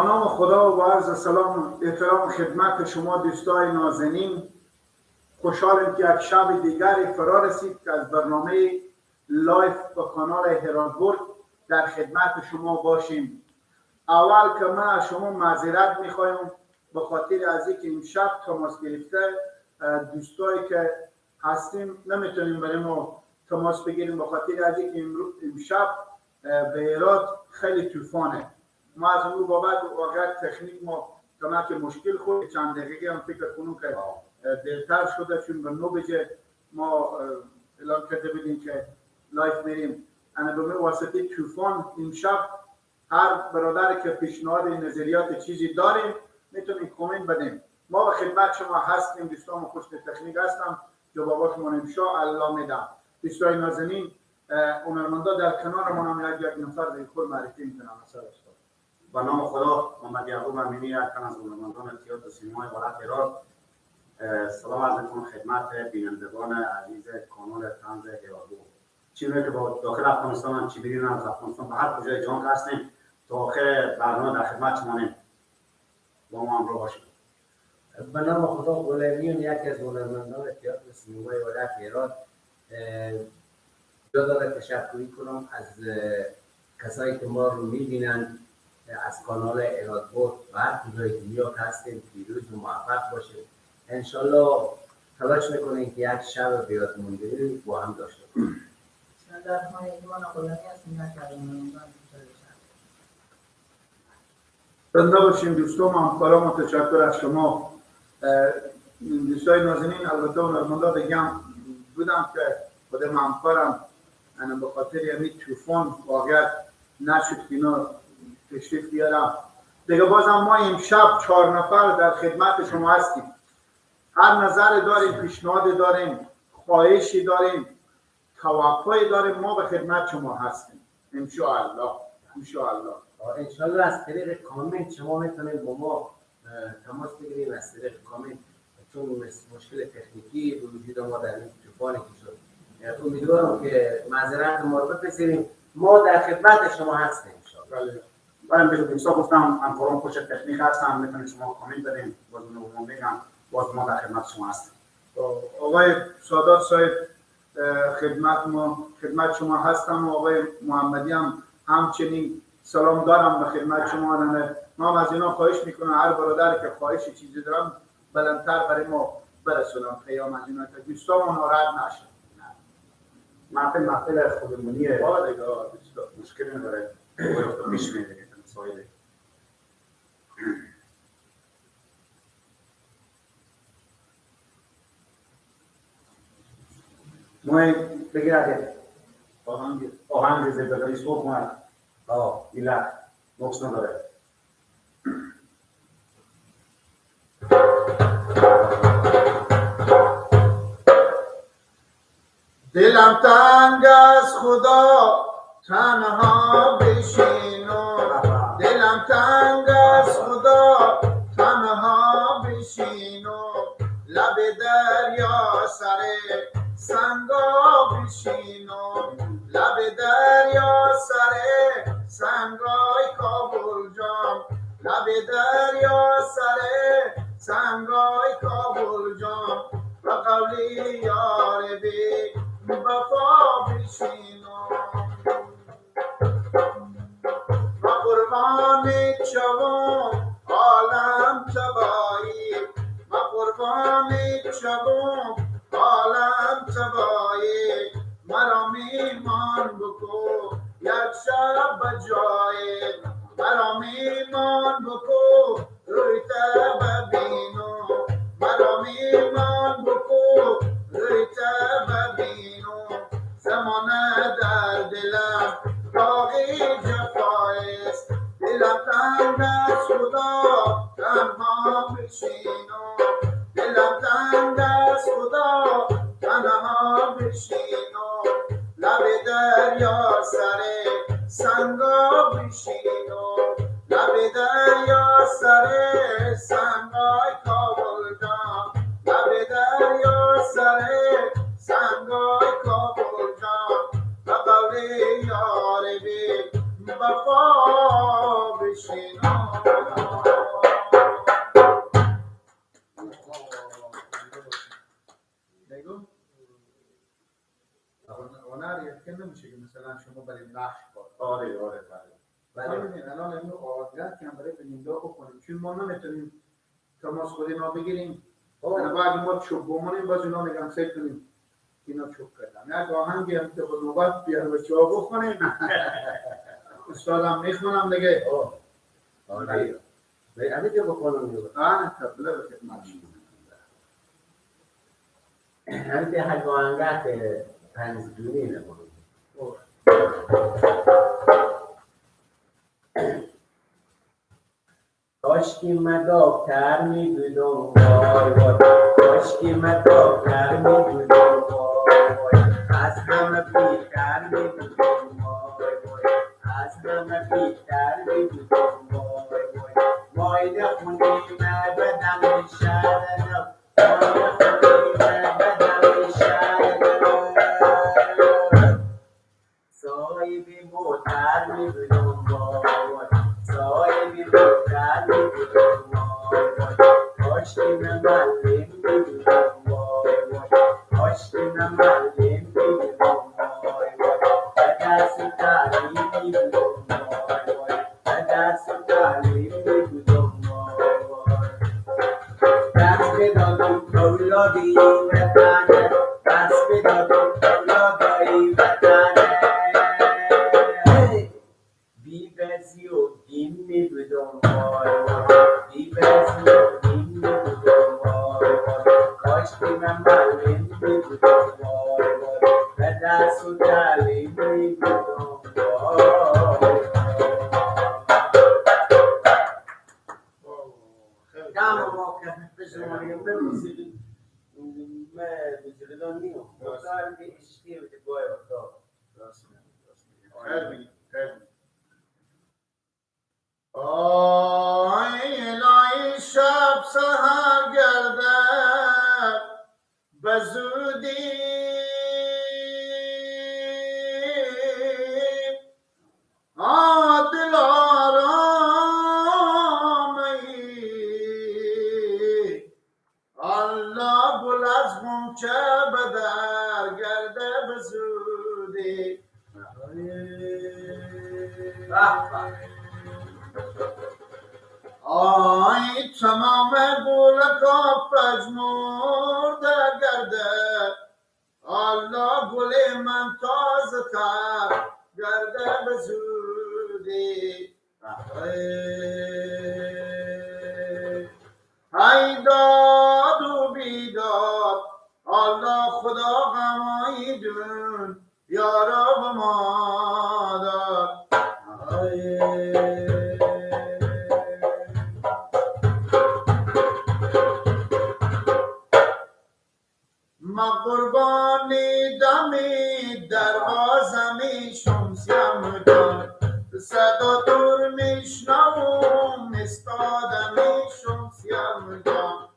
نام خدا و عرض سلام احترام خدمت شما دوستای نازنین. خوشحالم که یک شب دیگری فرا رسید که از برنامه لایف با کانال هرالد در خدمت شما باشیم. اول که من شما معذرت میخوایم به خاطر از اینکه امشب تماس گرفته دوستایی که هستیم نمیتونیم برای ما تماس بگیریم به خاطر از اینکه امشب به ایراد خیلی طوفانه. ما از اون بابت واقعا تکنیک ما کمک مشکل خود چند دقیقه هم فکر کنم که دیرتر شده، چون به 9 بجه ما اعلام کرده بودیم که لایف میریم. انا به واسطه طوفان امشب هر برادری که پیشنهاد نظریات چیزی داریم میتونیم کامنت بدیم. ما به خدمت شما هستیم. دوستان خوش تکنیک هستم جوابات شما امشب الله میدم. دوستای نازنین هنرمندا در کنار ما هم یک نفر به خود معرفی میکنم. با نام خدا محمد یعقوب امینی هستم از هنرمندان تئاتر و سینمای ولایت هرات. سلام عرض می‌کنم خدمت بینندگان عزیز کانال طنز هرالد. چیزی که با داخل افغانستان چیبرین از افغانستان به هر کجای جهان هستیم تا آخر برنامه در خدمت شما با ما همراه باشید. به نام خدا غلامیون یکی از هنرمندان تئاتر و سینمای ولایت هرات. جدا تشکر کنم از کسایی که ما رو می‌بینند از کانال هرالد و هر کجای دنیا هستیم. پیروز و موفق باشیم. انشالله تلاش میکنیم که یک شب بیاد موندنی با هم داشته باشیم. در خانه ایمان غلامی هستیم زنده باشیم دوستان. همکاران متشکر از شما دوستای نازنین. البته هنرمندا بگم بودم که خودم همکارم انا به خاطر همین طوفان واقعا نشد که اینا تشریف بیارم دیگه. بازم ما امشب 4 نفر در خدمت شما هستیم. هر نظر داریم، پیشنهاد داریم، خواهشی داریم، توقعی داریم، ما به خدمت شما هستیم ان شاء الله. ان شاء الله از طریق کامنت شما میتونید با ما تماس بگیرید. از طریق کامنت، چون مشکل تکنیکی وجود ما در این طوفانی که شد، امیدوارم که معذرت ما رو بپذیریم. ما در خدمت شما هستیم ان شاء الله. من به دوستا گفتم همکاران خوش تکنیک هستن، میتونید شما کامنت بدین. باز من بگم باز ما در خدمت شما هستیم. آقای سادات صاحب خدمت شما هستم و آقای محمدی هم همچنین سلام دارم به خدمت شما. ما از اینا خواهش میکنم هر برادر که خواهش چیزی دارم بلندتر برای ما برسونم. خیام از اینا که دوستان ناراحت نشن. محفل خودمونیه مشکلی نداره. باید پیش میره مسائل. ما بگیرده آهنگ زبدالی صبح کنه ایلا نقص نداره. دلم تنگ از خدا تنها بشینم، دلم تنگ از خدا تنها بشینم، لب دریا سر سنگا بشینم، لب دریا سر سنگای کابل جام، لب دریا سر سنگای کابل جام، و قولی یار بی وفا بشینم، و قربان چوم عالم تبایی، و قربان چوم عالم تبایی، مرا میمان بکو یک شب بجای، مرا میمان بکو رویت ببینم، مرا میمان بکو رویت ببینم، زمانه در دلم داغی جفایست، دلم تنگ از خدا تنها بشینم، دلم تنگ از خدا تنها بشینم، لب دریا سر سنگا بشینم، لب دریا سر سنگای کابل جام، لب دریا سر سنگای کابل جام، و قولی یار بی وفا بشینم. نمیشه که مثلا شما برای نقش کار آره بله. ولی ببینید الان اینو عادت کم برای بیننده بکنیم چون ما نمیتونیم تماس خود اینا بگیریم بعد ما چوب بمونیم باز اینا نگم سید کنیم اینا چوب کردن یک آهنگی هم که با نوبت بیار بچه ها بخونیم استادم میخونم دیگه آره اگه جو بکنم جو تبله به خدمت شما همین حیوانات پنزدونی نمونم کاشکی من دکتر میبودم وای وای کاشکی من دکتر میبودم وای وای از همه بیتر میبودم وای وای از همه بیتر میبودم وای وای وای نخونی من بدم میشردم وای نخونی من بدم میشردم صاحبی موتر میبودم وای وای صاحبی موتر میبودم وای وای کاشکی من معلم میبودم وای وای کاشکی من معلم میبودم وای وای به درس و تعلیم میبودم وای وای به درس و تعلیم میبودم وای وای دست بدادم اولادی وطنه دست بدادم اولادی وطنه بی بزی و دین می بودم وای وای بی بزی و دین می بودم وای وای کاش که من معلم می بودم وای وای به درس و تعلیم می بودم وای کم ما که بزنیم به موسیقی موسیقیدان نیم مختار به عشقی و دبای افتاد خیر بینید آی الهی شب سهر گرده بزودی دل آرامی الله گل از غنچه بدر گرده بزودی آی تمام گل کا پژمرده گرده الله گل من تازه تر گرده بزودی ای داد و بیداد الله خدا غمایی دون یارا به ما داد ما قربانی دمی دروازمی شمسیم جان صدا دور میشنوم استادمی شمسیم جان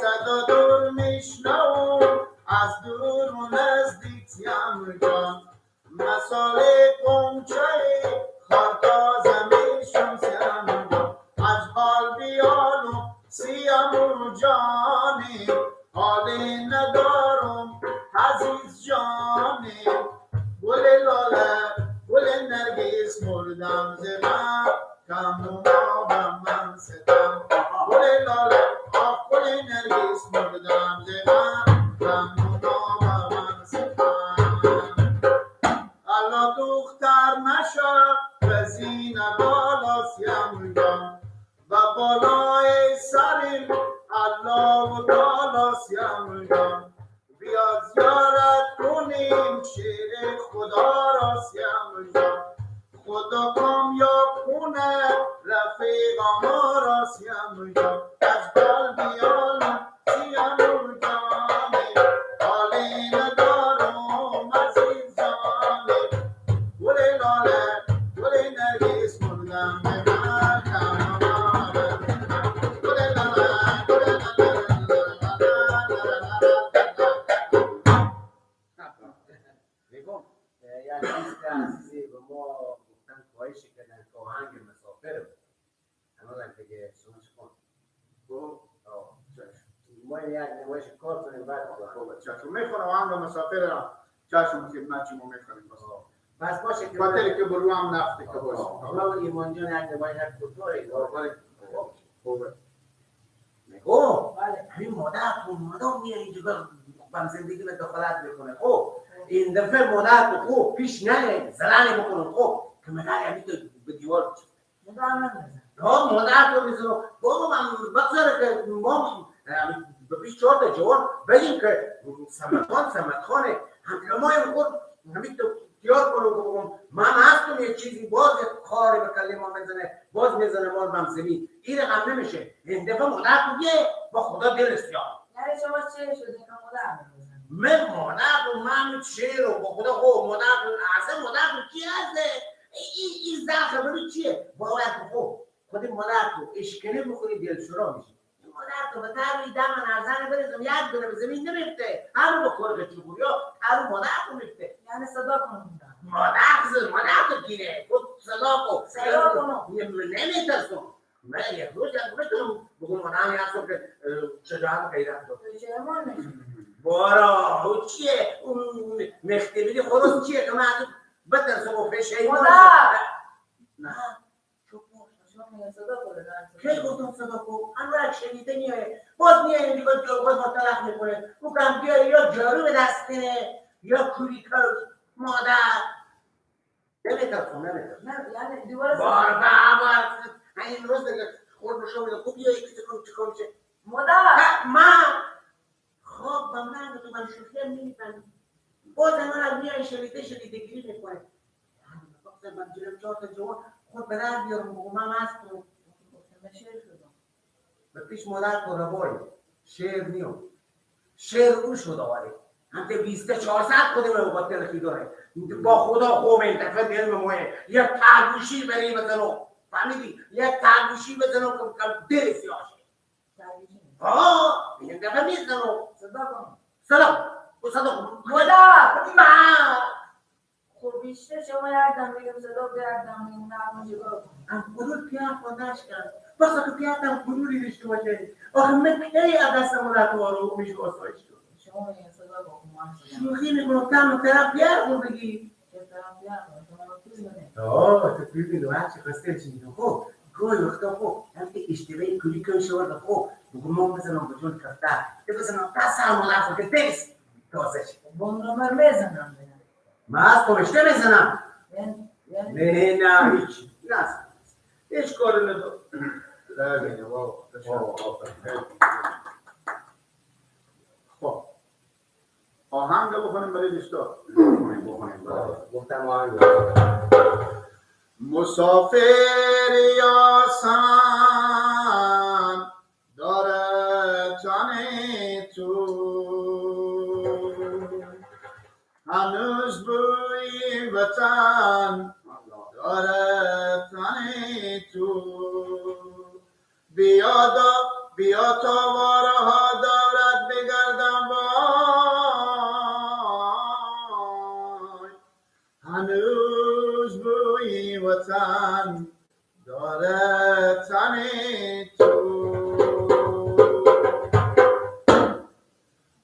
صدا دور میشنوم از دور و نزدیکیم جان مساله قمچه خارتازمی شمسیم جان از حال بیالو سیم و جانی حالی ندارم عزیز جانی گل لاله گل نرگس مردم ز غم کم و ما به من ستم گل لاله آه گل نرگس مردم ز غم کم و ما به من ستم الله دختر نشد به زین بالا سیم جان و بالای سریم الله و تعالی سیم جان بیا زیارت کنیم شیر خدا را سیم جان خدا کامیاب کنه رفیق ما را سیم جان از بال بیالم سیم جانی حالی ندارم عزیز جانی گل لاله گل نرگس مردم به من یک دوست عزیزی به ما گفتن خواهش کردن که آهنگ مسافر بود الان دیگه سوچ کن ما یک نمایش کار کنیم بعد چشم میخونم آهنگ مسافر را چشم خدمت شما میخونیم پس باشه که خاطر که برو هم نفته که باشه حالا ایمان جان اگه باید کتوره خوبه نگو بله. همین مادر میاد اینجا بم زندگی به دخالت میکنه خب این دفعه مادر تو خوب پیش نه زلنه بکنم خب که مدر همین تو به دیوار بچه مدار نمیزن. مادر تو میزنم بابا من بگذاره که ما به پیش 4 تا جوان بگیم که سمتخانه همکلمای خود همین تو تیار کنم بگم من هستم یه چیزی باز کاری به کلی ما میزنه باز میزنه ما رو زمین این رقم نمیشه این دفعه مادر تو یه با خدا دل سیاه یعنی شما چه شده که مدار نمیزن؟ من مادر تو من چه رو با خدا خب مادر تو اصلا مادر تو کی هسته این زخم ببین چیه باور تو خود مادر تو اشکنه بخوری دلشورا میشه مادر تو به تبری دم نرزنه برزم یک دونه به زمین نمیفته هر رو بخوره که چوبوری ها هر رو مادر تو میفته یعنی صدا کنم مادر تو گیره خود صدا کنم نمیترسم من یک روز یک بتونم بگم مادر هستم که شجاعت پیدا کنم تو چه امان نشید؟ بارا او چیه اون مختبیلی خروس چیه که من بترسم و فشه مادر نه شما میگه صدا کنه کی گفتم صدا کن انور شنیده میاره باز میاره اینجا باز با طرف میکنه او کم بیاره یا جارو به دست کنه یا کوری کش مادر نمیترسم نه یعنی دیوار بار این روز دیگه خورد بشو میده خوب یا یکی چکم چه مادر من خواب با من تو من شوخیم نمیفهمی باز من میای شنیده گیری میکنه من جلوم 4 تا جوان خود به در بیارم بگم من هستم شعر شدم به پیش مادر تو روایی شعر نیام شعر او شد آوری هم که 24 ساعت خودم رو با تلخی داره با خدا خوب این دفعه دل به ماه یک ترگوشی بری بزنم فهمیدی؟ یک ترگوشی بزنم که دل سیاه شد این دفعه میزنم صدا کنم صدا مادر من خب بیشتر شما یک دم بگم صدا به یک دم این نقمه جگاه کنم قدر پیاد خواندش کرد بسا که پیادم قدوری داشته باشه آخه من کی از دست مادر رو میشه آسایش شد شما میگه صدا با من صدا شوخی میکنم کم طرف بیار خود بگی چه طرف بیار کنم شما رو توی بده تو ببین و هرچی خواسته چی میگم خب گوی وقتا خب هم که اشتباهی کلی کن شورده خب بگم ما بزنم به جون کفتر که بزنم پس هم مادر که دست تازه شد بندرمر میزنم بگم من از پمشته میزنم یعنی نه هیچ نه هیچ کاری ندارم بله واو خب آهنگ بخونیم برای دوستا گفتم آهنگ مسافر یاسان داره تن تو هنوز بوی وطن داره تن تو بیا تا وارها دورت بگردم وای هنوز بوی وطن داره تن تو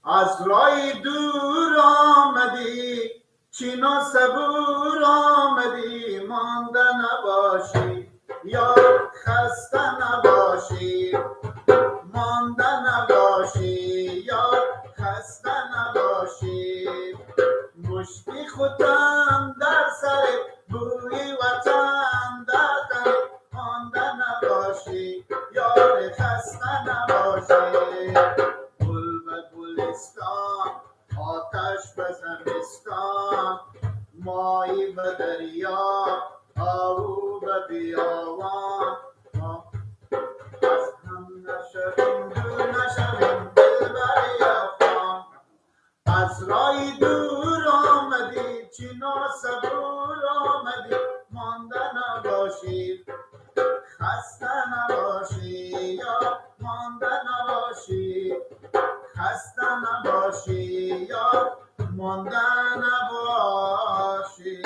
از رای دور آمدی چین و صبور آمدی مانده نباشی یا خسته نباشی مانده نباشی یا خسته نباشی مشتی خودم در سر بوی وطن در تن مانده نباشی یا خسته نباشی گل به گلستان آتش به زمستان مایی به دریا آهو به بیابان از هم نشویم دور نشویم دلبر افغان از رای دور آمدی چین و صبور آمدی مانده نباشی خسته نباشی یا مانده نباشی خسته نباشی یا مانده نباشی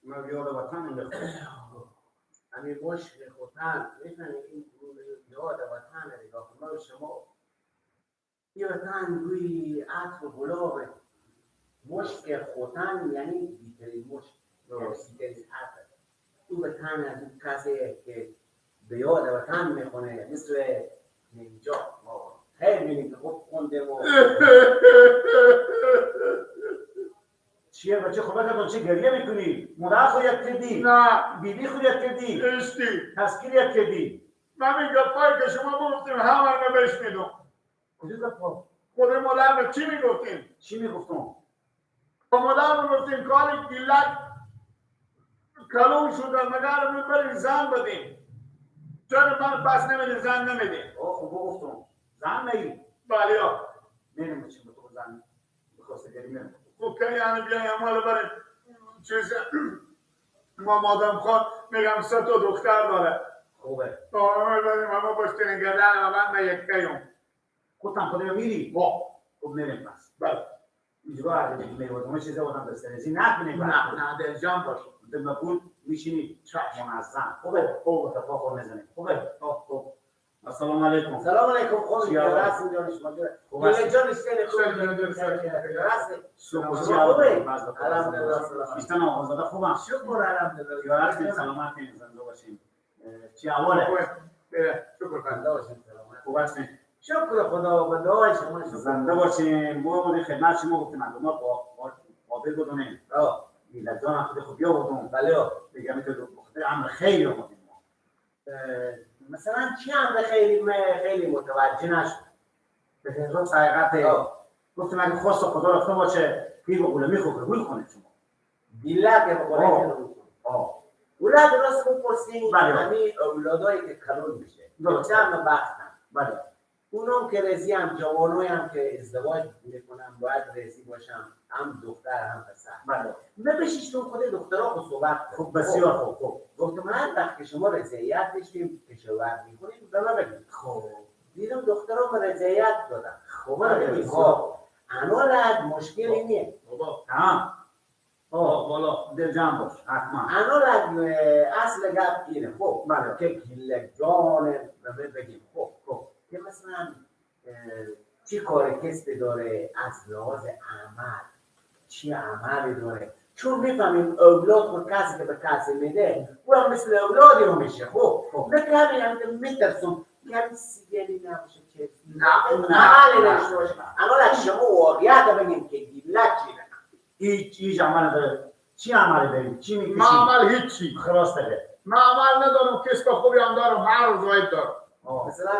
من بیاد وطن همین مشک خوتن میفهمی این یاد وطن نگاه کنم شما یه وطن روی عطر و گلاب مشک خوتن یعنی بیترین مشک بیترین عطر او وطن از اون کسی که به یاد وطن میخونه مثل اینجا ما خیلی بینیم که خوب خوندیم و چیه بچه خوبه که چه گریه میکنی؟ مادر خودت کردی؟ نه بیبی خودت کردی؟ اشتی تسکیریت کردی؟ من این گفایی که شما گفتیم همه رو بشنیدم کجا گفت؟ خود مادر به چی میگفتیم؟ چی میگفتم؟ با مادر میگفتیم کاری گیلک کلون شده مگر میبریم زن بدیم چرا من پس نمیدیم زن نمیدیم خوب گفتم زن نگی بله ها میریم بچه به تو زن بخواسته گری میریم خب که یعنی بیایی امال بریم چیز ما مادم خان میگم 3 تا دختر داره خوبه آمال بریم اما باشتین گردن و من یک کهیم خودتم خودم میری؟ خب میریم پس بله اینجا عرض میواد اون چیزا بودم بسترزی نکنیم نه دل جان باش دم پول میشینی منظم خوبه خوب اتفاق رو میزنیم خوبه خوب السلام علیکم سلام علیکم خوب چیا؟ راست اینجا شما خوب است. گله جان استنه خوب راست الحمدلله بیشتر آزاده خوبم شکر الحمدلله خیالت کنید سلامت زنده باشیم چی احواله؟ شکر کنم زنده باشین سلامت خوب هستین؟ شکر خدا به دعای شما زنده باشیم ما بودیم خدمت شما گفتیم ما قابل بودونیم میلاد جان خود خوب بیا بودون بله بگم که بخاطر امر خیلی بودیم مثلا چی امر خیلی متوجه نشد به روز حقیقت گفتیم اگه خواست خدا رفته باشه پیر و غلامی خوب قبول کنید شما بیلت که بقوله اولاد راست بپرسیم همین اولادایی که کلون میشه چند بختن بله اونم که رزی هم جوانوی هم که ازدواج میکنم باید رزی باشم هم دختر هم پسر بله نبشیشتون خود دخترها خود صحبت خوب بسیار خوب گفتم هر وقت که شما رضایت داشتیم کشاورز میکنیم به من بگید خوب دیدم دخترها به رضایت دادن خوبه انوالد مشکلی نیست بالا دل جمع باش حتما انوالد اصل گپ اینه خب بله که گله جان بگیم خب که مثلا چی کار کسب داره از لحاظ عمل چی عملی داره چون میفهمیم اولاد خود کسی که به کسی میده او هم مثل اولادی رو میشه خب نه که همین هم که میترسون که همین سیگری نباشه چه عملی نشته باشه اما شما واقعیت بگیم که گیلک چی هیچ عمل داره چی عملی داریم چی میکشیم ما عمل هیچی خلاص داره ما عمل ندارم کسب خوبی هم دارم هر روز واحد دارم مثلا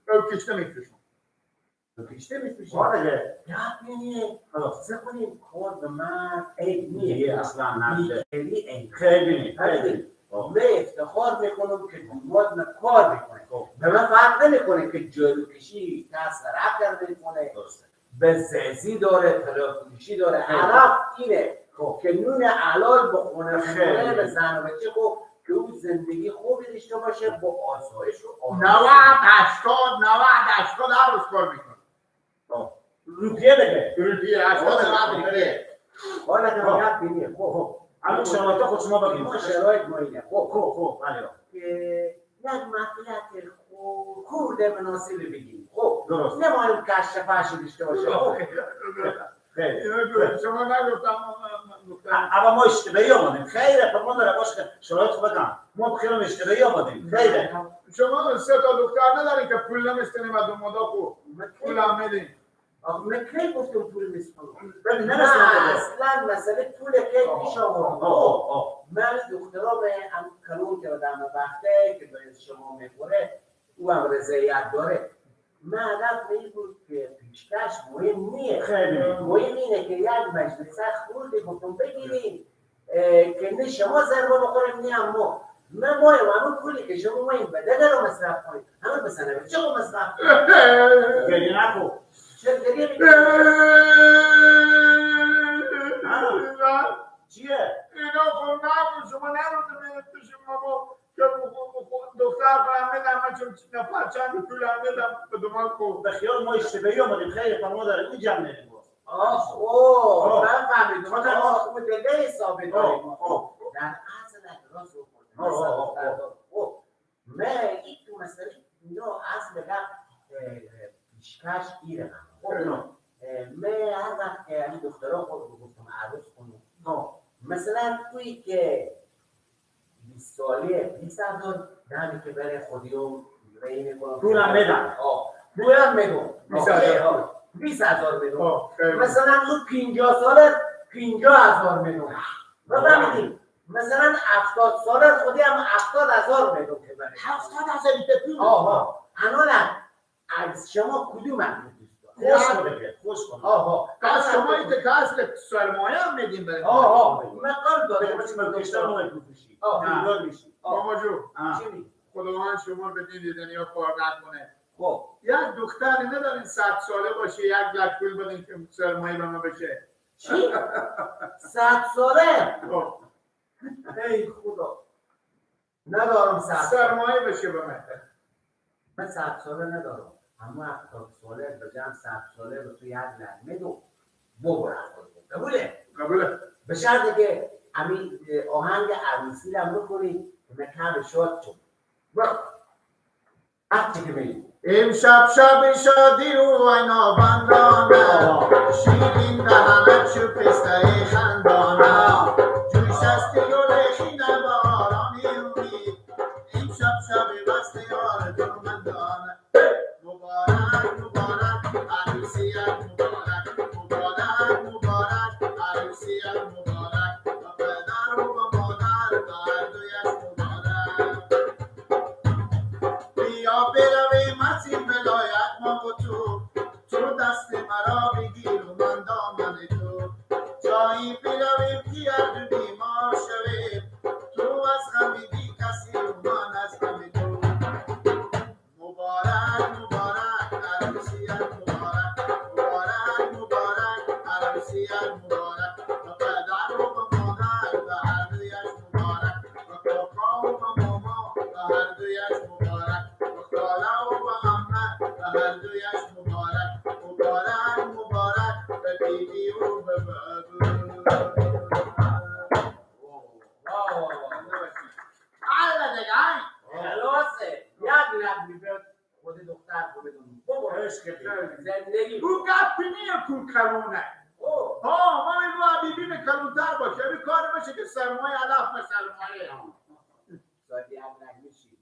او کشته میکشم کشته میکشم آره گپ اینه زخونیم کار به من عیب دیگه نیه اصلا نبوده خیلی عیب خیلی من افتخار میکنم که دومات من کار میکنه به من فرق نمیکنه که جلو کشی کس رفت میکنه به زیزی داره تلافروشی داره هدف اینه که نون حلال بخونه خونه به زن و بچه که اون زندگی خوبی داشته باشه با آسایش و آرامش 90 80 هر روز کار میکنم روپیه بده روپیه 80 روپیه حالا که باید بینیم الان شرایط خود شما بگیم ما شرایط ما اینه بله که یک مطلب خورده مناسب بگیم درست نمایم کشت پشت داشته باشه خیلی شما نگفتم اما ما اشتباهی آمدیم خیره فرمان داره باشه که شرایط خود بگم ما بخیرم اشتباهی آمدیم خیره شما 3 تا دختر ندارین که پول نمیستنیم از مادا خوب پول هم میدین من کی گفتم پول میستم ببین نه اصلا مسئله پول کی پیش آمد من دخترام هم کلون که آدم وقته که به شما میخوره او هم رضایت داره من هدف این بود که پیشکش مهم نیه مهم اینه که یک مجلس خوردی گفتم بگیریم که نه شما ضربه بخوریم نه ما ما همون پولی که شما ما این بدده رو مصرف کنید همون بسنه چه مصرف کنید گریه نکن چه گریه میکنید چیه؟ اینا خود نبود شما نبود میرد پیش ما که دختر کنم میدم من چون نفر چند پول هم میدم به دومان کو به خیال ما اشتباهی آمدیم خیلی فرما داره این جمع نیم من فهمیدم ما دلیل حسابی داریم در اصل اعتراض رو من این تو مسئله اینا کاش ایره من هر وقت که این دخترها خود رو گفتم عروس کنم مثلا توی که 20 ساله 20,000 دمی که برای خودیوم رهی میکنم پولم بدم پولم میدم 20,000 میدم مثلا تو 50 ساله 50,000 میدم بفهمیدی مثلا 70 ساله خودی هم 70,000 میدم که برای 70,000 پول الان از شما کدوم هم خوش کنه از شما این که اصل سرمایه هم میدیم برای مقال داره بیشتر نوعی بفروشی بیدار میشی ماما جو چی خداوند شما به دین دنیا فارغ کنه خب یک دختری ندارین 100 ساله باشه 1 لک پول بدین که سرمایه به ما بشه چی؟ 100 ساله؟ ای خدا ندارم 100 سرمایه بشه به من 100 ساله ندارم اما 70 ساله به جمع 100 ساله به تو 1 لک میدم ببرم قبوله؟ به شرطی که همین آهنگ عروسی رو بکنی که من کم شاد شد برو حتی که میگی امشب شب شادی رو اینا بندانه شیرین دهنت شو پسته خندانه جوش از گل خیده بارانی امید امشب شب بسته آرزو مندانه مبارک مبارک عروسیت مبارک مبارک مبارک عروسیت مبارک و پدر و مادر و هر دویش مبارک بیا برویم از این ولایت ما و تو دست مرا بگیر و من دامن تو جایی برویم که هر دو بیمار شویم تو از غم بی کسی و من از غم تو مبارک مبارک عروسیت مبارک مبارک مبارک عروسیت مبارک و پدر و مادر و هر دویش مبارک و کاکا و ماما و هر دویش مبارک و خاله و عمه و هر دویش مبارک مبارک مبارک به بیبی و به بابو خلاصه یک لک میبرد خود دختر رو بدون زندگی او گفتی نیه کو کلونه ما میگو بیبی به کلونتر باشه این کار باشه که سرمایه علف به سرمایه ساعتی هم نمیشی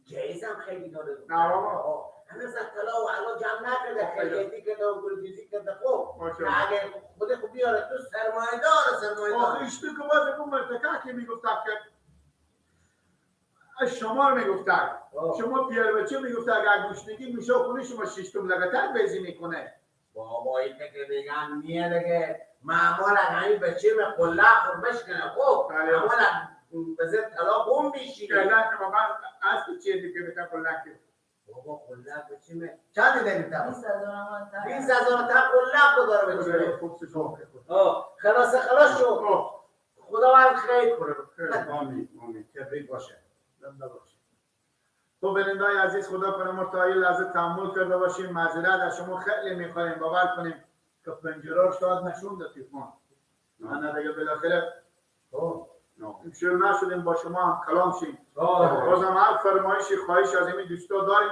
جایزم خیلی داره نه بابا هنوز طلا و علا جمع نکرده خیلی که دارم گلگیزی کرده خب اگر خود خوب بیاره تو سرمایه داره آخه اشتو که باز اون مرتکه که میگفتن که شما میگفتن شما پیار بچه میگفتن اگر گوشنگی میشه خونه شما شیشتم لگتر بیزی میکنه بابا این که میگن میه دیگه معمول همین بچه به قله خور بشکنه خب معمول بزر طلا بوم بیشی قله که بابا از چیه دیگه بتا قله که بابا قله بچه می چند دیده تا 20,000 تا قله کو داره بچه خوب سشو خلاص شو خداوند خیر کنه آمین تبریک باشه تو برندای عزیز خدا کنه مرتایی لحظه تحمل کرده باشیم معذرت از شما خیلی میخوایم باور کنیم که پنجره شاید نشونده تیفون من دیگه بالاخره شروع نشدیم با شما هم کلام شیم بازم هر فرمایشی خواهش از این دوستا داریم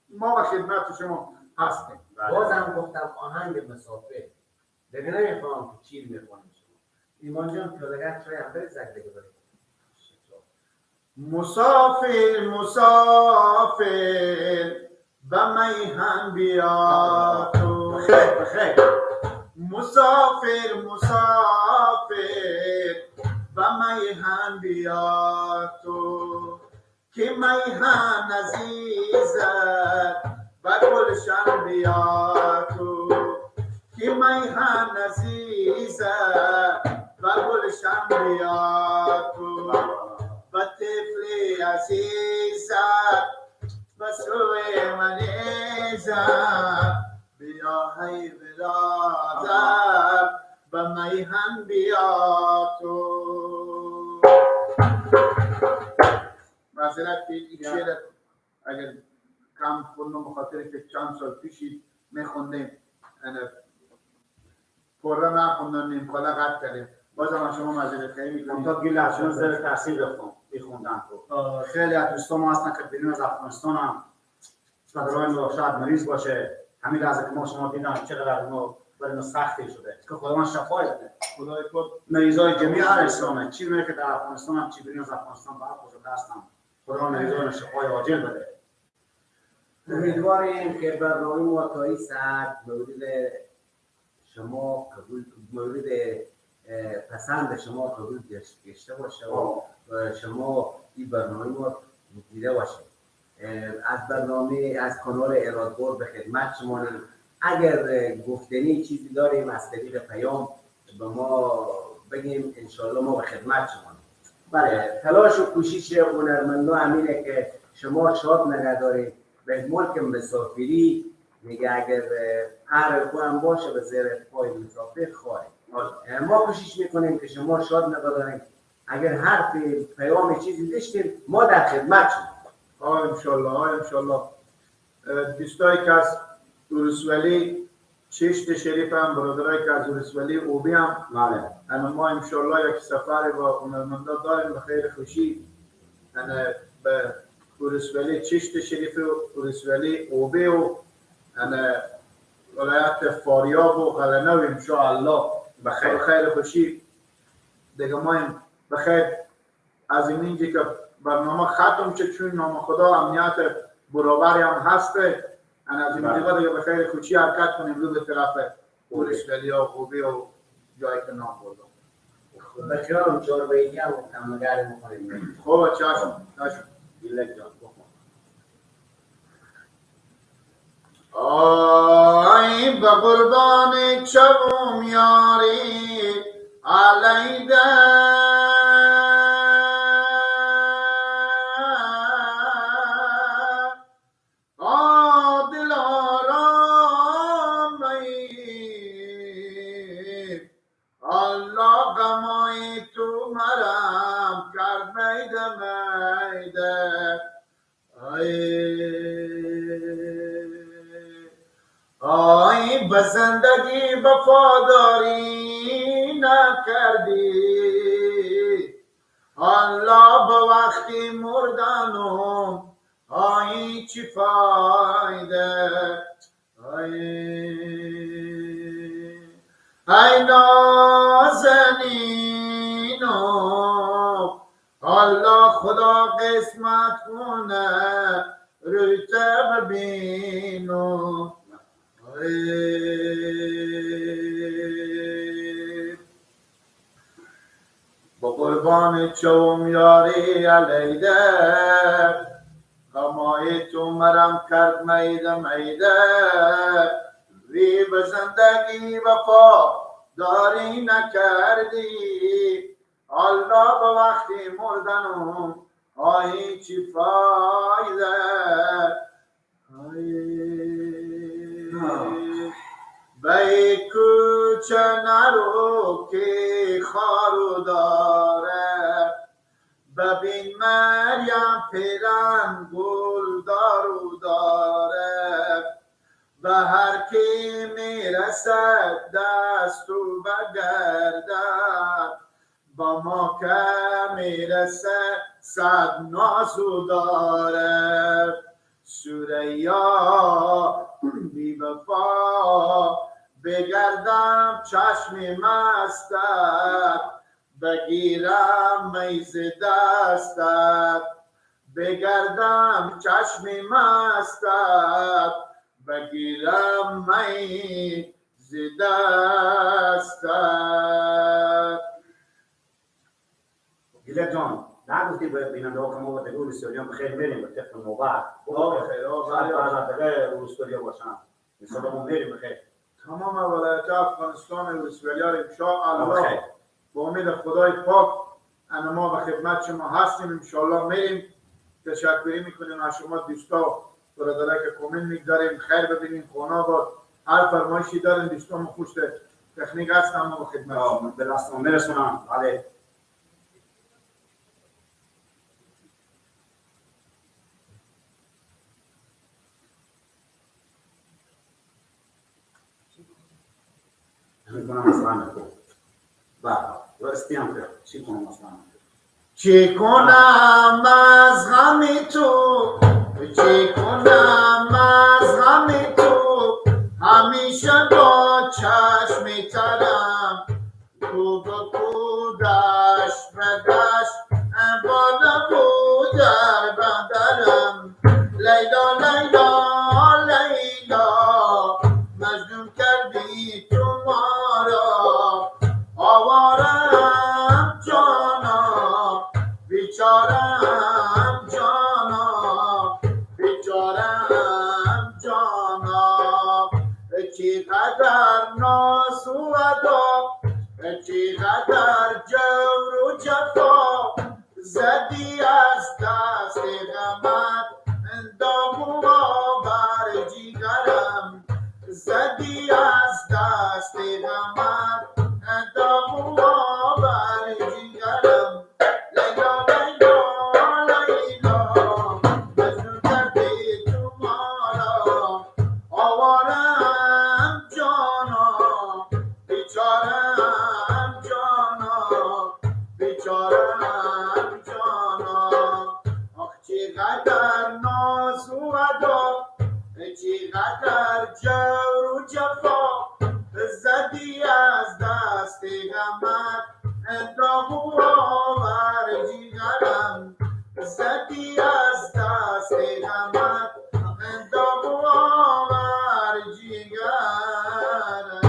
ما و خدمت شما هستیم بازم گفتم آهنگ مسافه دیگه نمیخوام که چیر میخوانیم شما ایمان جان پیادگرد شوی هم برید زگ دیگه برید مسافر مسافر به میهن بیا تو بخیر مسافر مسافر به میهن بیا تو که میهن عزیزت به گلشن بیا تو که میهن عزیزت به گلشن بیا تو و طفل عزیزت و سوی منیزم بیا هی برادر به میهن بیا تو معذرت که این شعر اگر کم خوندم بخاطر که چند سال پیشی میخوندیم پره نخوندم نیم کالا قد کردیم بازم شما معذرت خواهی میکنیم تا گیل از شما زیر تاثیر بخوندن خیلی از دوستان ما هستن که بیرون از افغانستان هم شاید مریض باشه همین لحظه که ما شما دیدن چقدر ما برای ما سختی شده که خداوند شفای بده. خدای خود مریضای جمعی اسلامه چی میگه که در افغانستان هم چی بریم از افغانستان برای خود هستم. خدا مریضان شفای عاجل بده. امیدواریم که برنامه ما تا این ساعت مورد شما قبول مورد پسند شما قبول گشته باشه و شما این برنامه ما دیده باشید. از برنامه از کانال ارادگار به خدمت شما. اگر گفتنی چیزی داریم از طریق پیام به ما بگیم، انشالله ما به خدمت شما. بله، تلاش و کوشش هنرمندان همینه که شما شاد نگه دارید. به ملک مسافری میگه اگر هر هم باشه به زیر پای مسافر خواهی. ما کوشش میکنیم که شما شاد نگه دارید. اگر حرف پیام چیزی داشتیم ما در خدمت شما. انشالله دوستایی که از ولسوالی چشت شریف هم برادرایی که از ولسوالی اوبی هم ما انشالله یک سفر با هنرمندا داریم به خیر خوشی به ولسوالی چشت شریف و ولسوالی اوبی و ولایت فاریاب و قلنو انشاءالله به خیر خوشی دیگه ما به خیر از اینجا که برنامه ختم شد چون نام خدا امنیت برابری هم هسته از این دیگه دیگه به خیر خوشی حرکت کنیم رو به طرف ولسوالی و اوبی و جایی که نام بردم. به خیالم چهار بیگی هم نگره میکنیم. خوبه چشم دیلک جان آی به قربان چوم یاری علیده آی به زندگی وفاداری نکردی الله به وقتی مردنم آی چی فایده ای نازنینو الله خدا قسمت کنه رویته ببینو با قربان چوم یاری علیده غمای تو مرم کرد میده وی به زندگی وفا داری نکردی الله به وقتی مردنم آی چی فایده بی کوچه نرو که خارو داره ببین مریم پیرن گل داره و هر کی میرسد دستو بگردن با ما که میرسد صد نازو داره سوریا بی وفا بگردم چشم مستت بگیرم میز دستت بگردم چشم مستت بگیرم میز دستت. دیلک جان نگفتی باید بیننده ها که ما با تگو رسولیان بخیر میریم به طفل نوبت بخیر شاید بغیر رسولیا باشن مثلا ما میریم بخیر تمام ولایت افغانستان و رسولیان انشاءالله با امید خدای پاک ما به خدمت شما هستیم انشاءالله میریم. تشکری میکنیم از شما دوستا برادرای که کامنت میگذاریم خیر ببینیم خونه با هر فرمایشی دارین دوستان خوش تکنیک هستم ما به خدمت شما به دست ما میرسونم. بله میکنم اصلا چی کنم از غم تو چی کنم از غم تو بهترم کو به کو دشت به دشت بالا و در بدرم لیلا لیلا لیلا مجنون کردی تو ما را آوارم جانا بیچارم جانا بیچارم جانا چقدر ناز و ادا چقدر جور و جفا زدی از دست غمت دامو بر جیگرم زدی از دست غمت دامو بر جیگرم لیلا لیلا لیلا مجنون کردی تو ما را آوارم جانا بیچارم جانا بیچارم جانا آخ چقدر ناز و ادا چقدر جور و جفا زدی از دست غمت دامو بر جیگرم زدی از دست غمت دامو بر جیگرم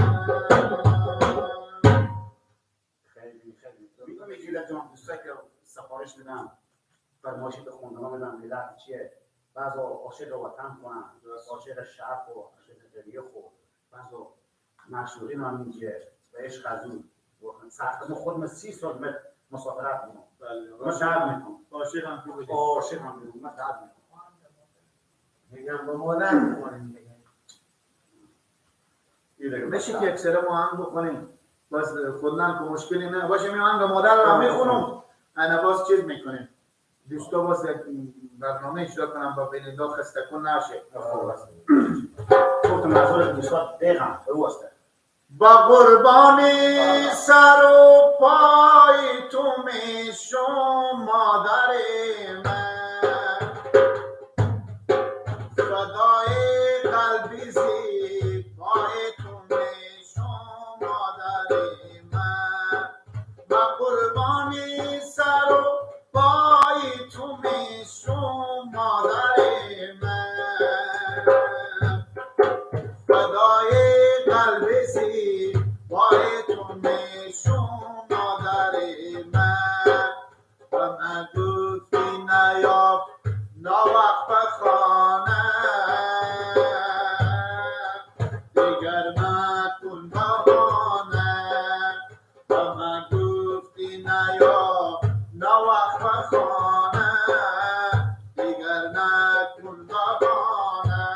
خیلی میگم میگیره جان دوستا که سفارش میدم فرمایشی به خوندنا میدم ملت چیه بعضا عاشق وطن کنن عاشق شرق و عاشق تریخ و بعضا مشهورین هم اینجه و عشق از اون سخت ما خودم 30 سال مسافرت میکنم من درد میکنم عاشق هم بیرون من درد میکنم میگم با مادر میکنیم دیگه بشه که اکثر ما هم بکنیم بس خودنان که مشکلی نه باشه می آهنگ مادر رو میخونم انا باز چیز میکنیم دوستا باز برنامه اجرا کنم با بیننده خسته کن نشه گفتم منظور دوستا دقیقا درسته با قربانی سر و پای تو میشم مادر من فدای قلبی زیبای تو میشم مادر من با قربانی سر و پای تو میشم مادر من فدای قلبی زیبای تو میشم مادر من و من گفتی نیاب ناوقت بخانه دیگر مکن بهانه و من گفتی نیاب ناوقت بخانه دیگر نکن بهانه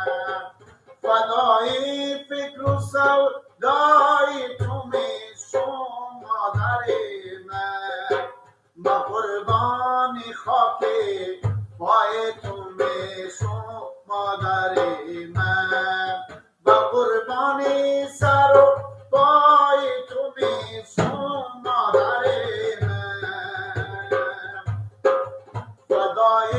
فدای فکر و سودای تو میشم مادر من با قربانی خاک پای تو میشم مادر من با قربانی سر و پای تو میشم مادر من فدای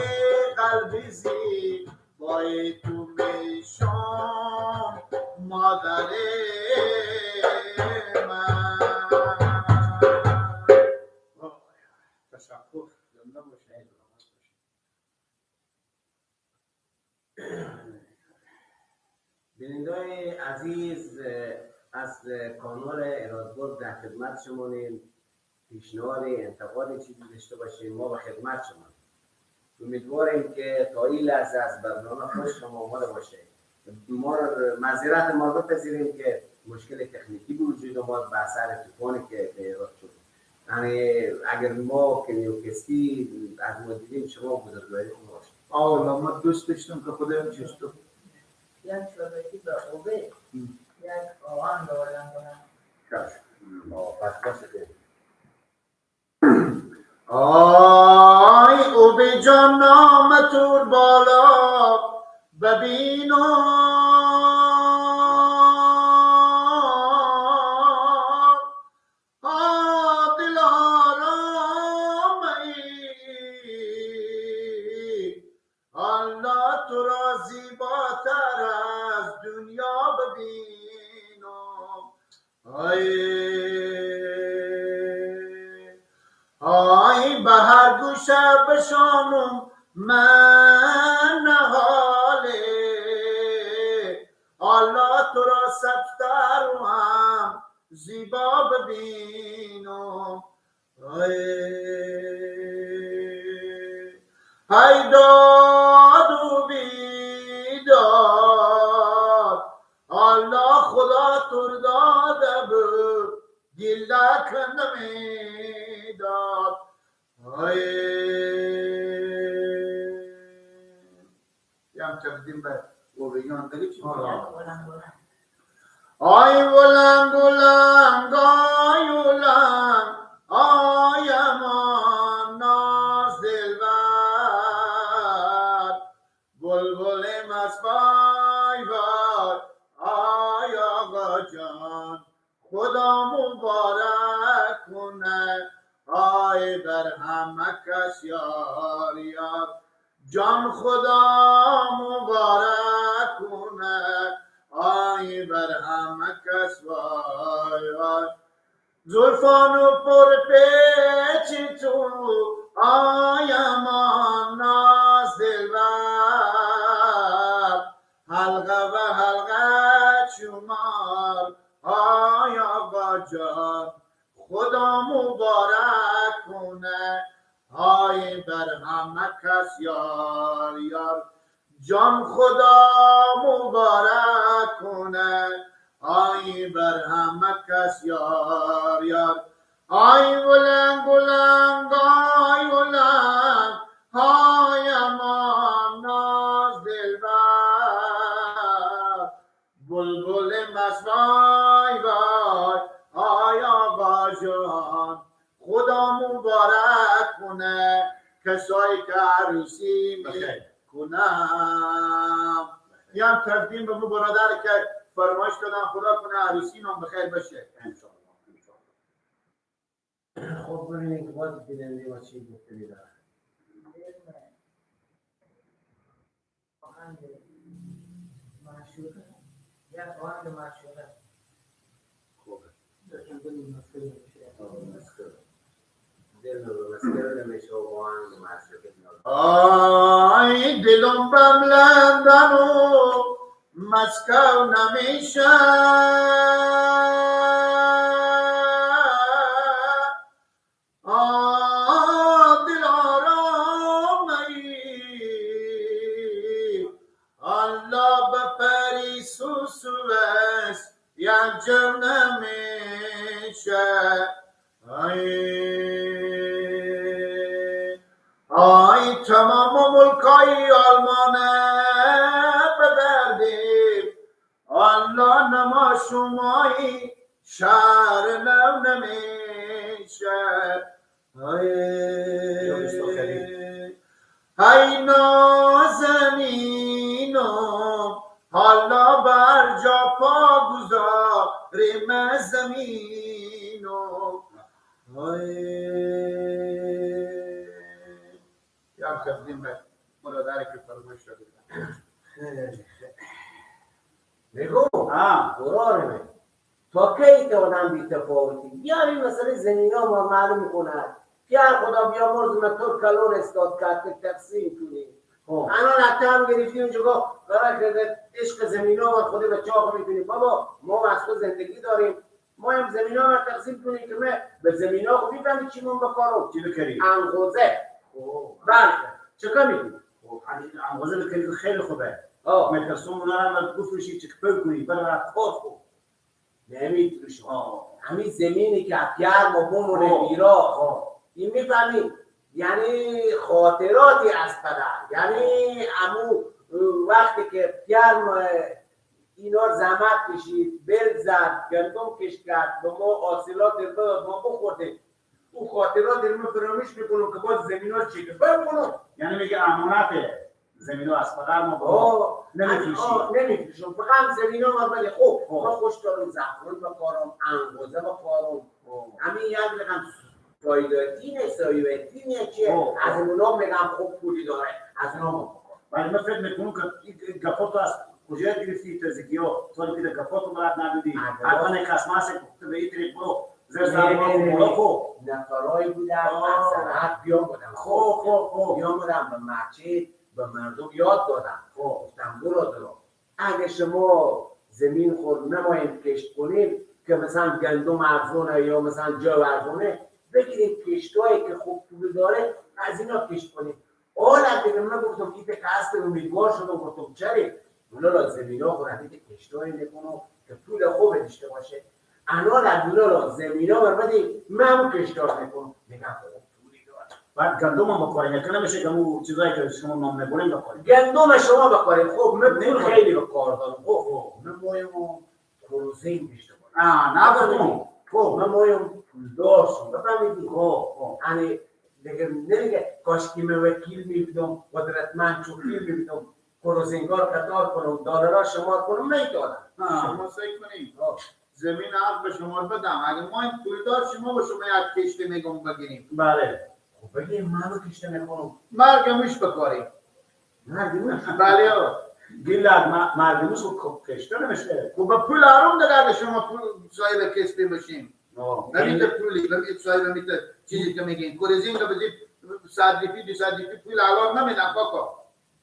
قلبی زیبای تو میشم مادر من تشکر زنده باشید بیننده‌های عزیز از کانال ارادگرد در خدمت شماییم. پیشنهاد انتقاد چیزی داشته باشیم ما به خدمت شما. امیدواریم که تا این لحظه از برنامه خوش شما آمده باشه. ما معذرت ما رو بپذیریم که مشکل تکنیکی به وجود آمد به اثر طوفانی که به ایراد شد. یعنی اگر ما که نیوکستی از ما دیدیم شما بزرگواری کنید باشید. آه ما دوست داشتم که خودم جستو یک شبکی به خوبه یک آهان دوالم کنم پس باشه. آی او به جان نام تور بالا ببینم الله تو را زیباتر از دنیا ببینم. هر گوشه بشانم من نهاله الله تو را سبزتر و هم زیبا ببینم های داد و بیداد الله خدا تو داده بود گله کنده میداد هم تقدیم به اوریان دیگه چی آی ولنگ ولنگ آی ولنگ آی امان ناز دلبر بلبل مسبای بار آی آقا جان خدا مبارک کنه آی بر همه کس یار یار جان خدا مبارک کنه آی بر همه کس وای وای زلفان و پر پیچی تو آی امان ناز دلبر حلقه به حلقه شمار آی آقا جان خدا مبارک کنه آی بر همه کس یار یار جان خدا مبارک کنه آی بر همه کس یار یار آی ولنگ ولنگ آی ولنگ های امان ناز دلبر بلبل مسوای وای آی آقا جان خدا مبارک کنه کسایی که عروسی کنم یا تقدیم به مو برادر که فرمایش کردن خدا کنه عروسی نام بخیر بشه خب ببینید که باز بیننده ما چی گفتنی داره معشوقه یا آهنگ معشوقه خوبه دل رو مسکر نمیشه و آهنگ معشوقه آی دلم بم لندن و مسکو نمیشه دل آرام ای الله بپری سوسوس یک جر نمیشه آی تمام ملکای آلمانه بدردیم الله نما شمایی شهر نو نمیشه ای نازنینم حالا بر جا پا گذاریم زمینم یا تقدیم به برادری که فرمایش شده بگو قراره تا کی که آدم بی تفاوتی بیاری مثلا زمین ها ما معلوم کند پیار خدا بیا مرزم تو کلون استاد کرد تقسیم کنی الان حتی هم گرفتیم اونجا برای که عشق زمین ها ما خود به چاق میکنیم بابا ما مسئول زندگی داریم ما هم زمین ها رو تقسیم کنیم که من به زمین ها خوبی بندی چی من بکارم چی بکری؟ انگوزه بله چکا میکنی؟ انگوزه بکری خیلی خوبه مترسون اونا رو بفروشی چکپل کنی برای کار خوب نمیتونی شما همین زمینی که پیار ما بمونه بیرا این میفهمید یعنی خاطراتی از پدر یعنی امو وقتی که پیار اینا زحمت کشید بل زد گندم کش کرد به ما حاصلات داد ما بخورده اون خاطرات رو فراموش میکنم که باز زمینا چی که بمونم یعنی میگه امانته زمینا از پدر ما نمیفروشم فقط زمینا ما ولی خوب ما خوش دارم زعفران بکارم انگوزه بکارم همین یک رقم فایداتی نیست فایداتی نیست چیه از اونا میگم خوب پولی داره از اونا ما بکارم ولی من فکر میکنم که این گفاتو از کجا گرفتی تازگی ها تو دیگه گفاتو برات ندادی حتما کسماس به این طریق برو زیر سرما مولاکو نفرایی بودن از زراعت بیان بودن خب بیان بودن به مسجد به مردم یاد دادن گفتم برادران اگه شما زمین خود نمایید کشت کنید که مثلا گندم ارزونه یا مثلا جو ارزونه بگیرید کشتایی که خوب پول داره از اینا کشت کنید. حالا دیگه من گفتم که قصد امیدوار شدم گفتم چرا اونا زمین ها خود همین کشتایی میکنم که پول خوب داشته باشه. انا لدولا زمین ها برمدی من کشتار میکنم میگم پولی داره. بعد گندم هم بخوریم که نمیشه که اون چیزایی که شما نام نبریم بخوریم. گندم شما بخورید خب من خیلی به کار دارم. خب من مایم کروزین بیشتر نه گفتم خب من مایم پولدار شد بفهمیدی خب یعنی دیگه نمیگه کاش که من وکیل میبودم قدرتمند چوکیل میبودم کروزینگار قطار کنم دلارا شمار کنم میدادم. شما سعی کنید زمین حق به شما بدم اگه ما این پولدار شما به شما یک کشته میگم بگیریم. بله خب بگیم منو کشته میکنم مرگمش بکاریم. مرگمش بله گیلد مردموش رو کشته نمیشه. خب به پول حرام داره شما پول صاحب کشته بشیم. نمیده پولی نمیده صاحب نمیده چیزی که میگین کورزین که بدید صدیفی پول حلال نمیدن کاکا.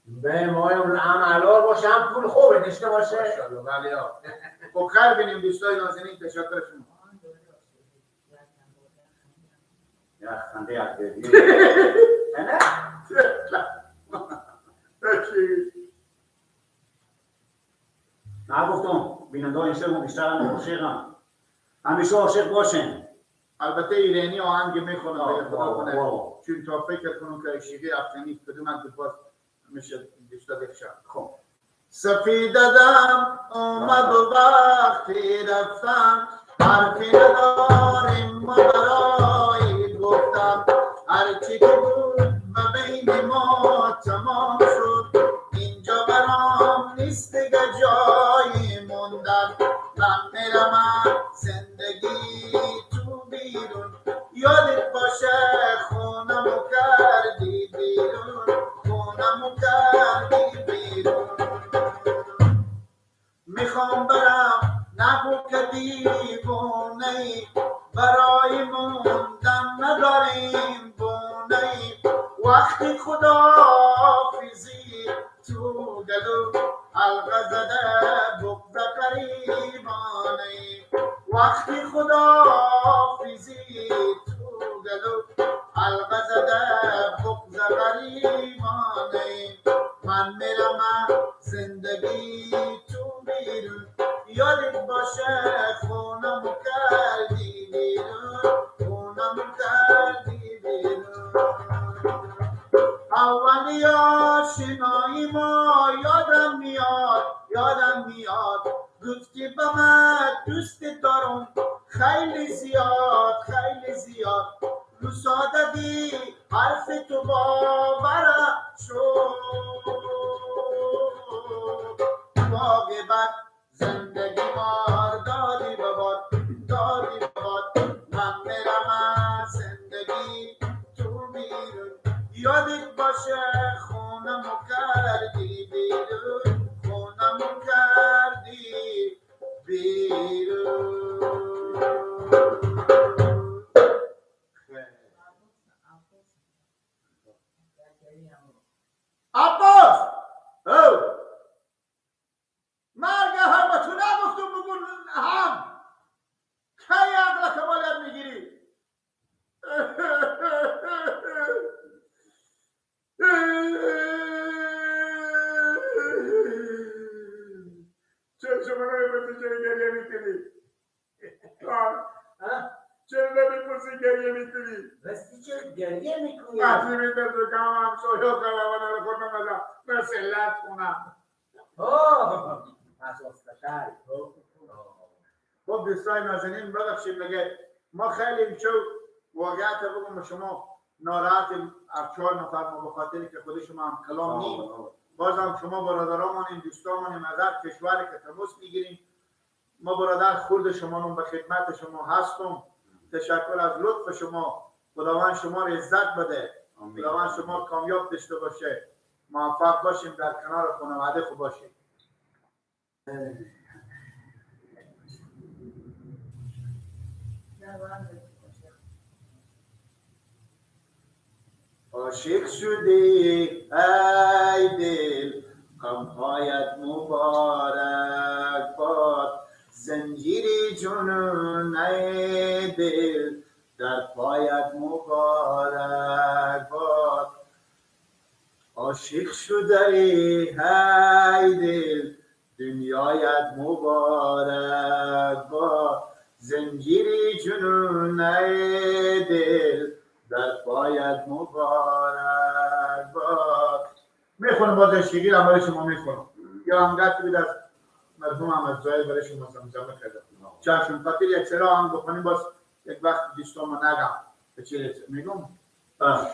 به مایم هم حلال باشه هم پول خوبه داشته باشه. بله خب خیر بینیم دوستای نازنین تشکر شما. یا خنده یک دیگه. نه گفتم بیننده های عاشق بیشتر هم عاشقم. همیشه عاشق باشین. البته ایرانی آهنگ میخونم خدا کنه چون تا فکر کنم که عشقی افغانی کدوم از باز میشه بیشتر بکشم. خب سفیددم اومد و وقتی رفتم حرفی نداریم ما برای گفتم هرچی که بود و بین ما تمام شد اینجا برام نیست دیگه جایی موندم من میرم زندگی تو بیرون یادت باشه خونمو کردی بیرون خونمو کردی بیرون میخوام برم نگو که دیوونه‌ای برای موندن نداریم بونه‌ای وقتی خداحافظی تو گلو حلقه زده بغض قریبانه‌ای وقتی خداحافظی تو گلو حلقه زده بغض قریبانه‌ای من میرم زندگی تو بیرون یادت باشه خونمو کردی بیرون خونمو کردی بیرون اولی آشنایی ما یادم میاد گفتی به من دوست دارم خیلی زیاد رو سادگی حرف تو باورم شد واقعا زندگی مار دادی بابات من میرم زندگی تو بیرون یادت باشه خونمو کردی بیرون خونمو کردی بیرون عباس مرگ هم تو نگفتم بگون هم کی عقل که باید میگیری چرا شما نمیپرسی چرا گریه میکنی چرا نمیپرسی گریه میکنی راستی چرا گریه میکنی؟ وقتی میدرد که هم سویا کلوانه رو خودم ازم مسلط کنم پس اصلتر خب دوستای نازنین ببخشید میگه ما خیلی میشه واقعیت بگم شما ناراحتیم از 4 نفر ما به خاطری که خود شما هم کلام نیم بازم شما برادرامونیم دوستامونیم از هر کشوری که تماس میگیریم ما برادر خورد شما به خدمت شما هستم تشکر از لطف شما خداوند شما رو عزت بده خداوند شما کامیاب داشته باشه موفق باشیم در کنار خانواده خوب باشیم عاشق شدی ای دل غمهایت مبارک باد زنجیری جنون ای دل در پایت مبارک باد عاشق شده ای دل دنیایت مبارک باد زنجیری جنون ای دل در پایت مبارک باد. میخونم باز شیرین هم برای شما میخونم یا هم گفت بید از مرحوم احمد زاهد برای شما زمزمه کرده چشم خاطر یک سرا هم بخونیم باز یک وقت دیستم نگم به چه میگم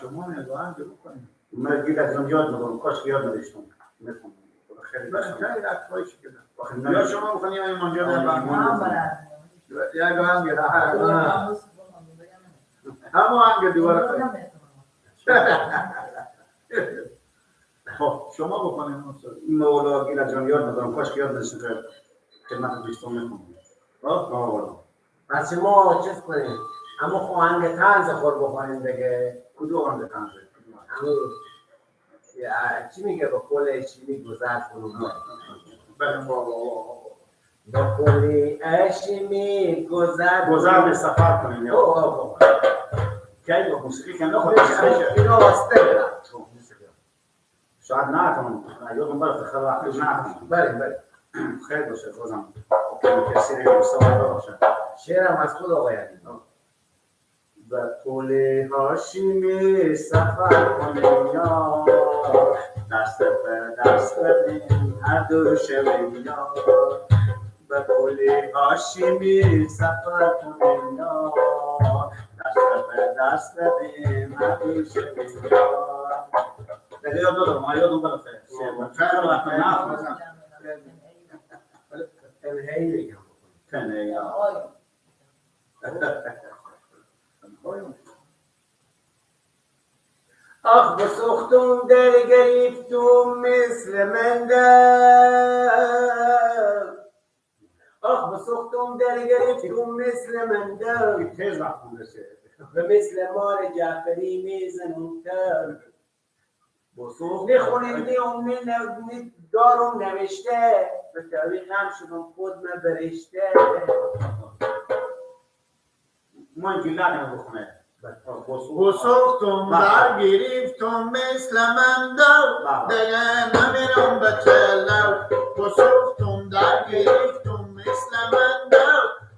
شما میگو هم جو بکنیم من گیت از یاد میکنم کاش یاد نداشتم میخونم خیلی خیلی رفتایشی کردم یا شما بخونیم یا منجا یا هم گره همه هنگه دوباره کنیم خب شما بکنیم مولا گیت از یاد میکنم کاش یاد نداشتم خدمت دوستان میکنم پس ما چیز کنیم اما خواهنگ طنز خور بخوریم دیگه کدوم آهنگ طنز همون چی میگه با قول چینی گذر کنیم بریم بابا با قول اشمی گذر به سفر کنیم یا کی با موسیقی کنم نخواهد اینا واسطه برم شاید نه کنم یادم برای خیلی وقتی نه کنم بریم خیلی باشه بازم کسی رو مستوى باشه شعرم از خود آقای علی به قول هاشمی سفر کنیم یا دست به دست بدیم هر دو شویم یا به قول هاشمی سفر کنیم یا دست به دست بدیم هر دو شویم یا دیگه یاد دارم ما یادم برای خیلی وقت نه تنهایی بگم کنه یا آخ بسختم در گریفتم مثل مندم آخ بسختم در گریفتم مثل مندم تیز وقت بونده و مثل مار جعفری میزنم تر نخوننده امنی دارم نوشته به طریقم شدم خود من برشته ما این جلد نمی بخونه بسختم در گریفتم مثل من دو دیگه نمیرم به چلو بسختم در گریفتم مثل من دو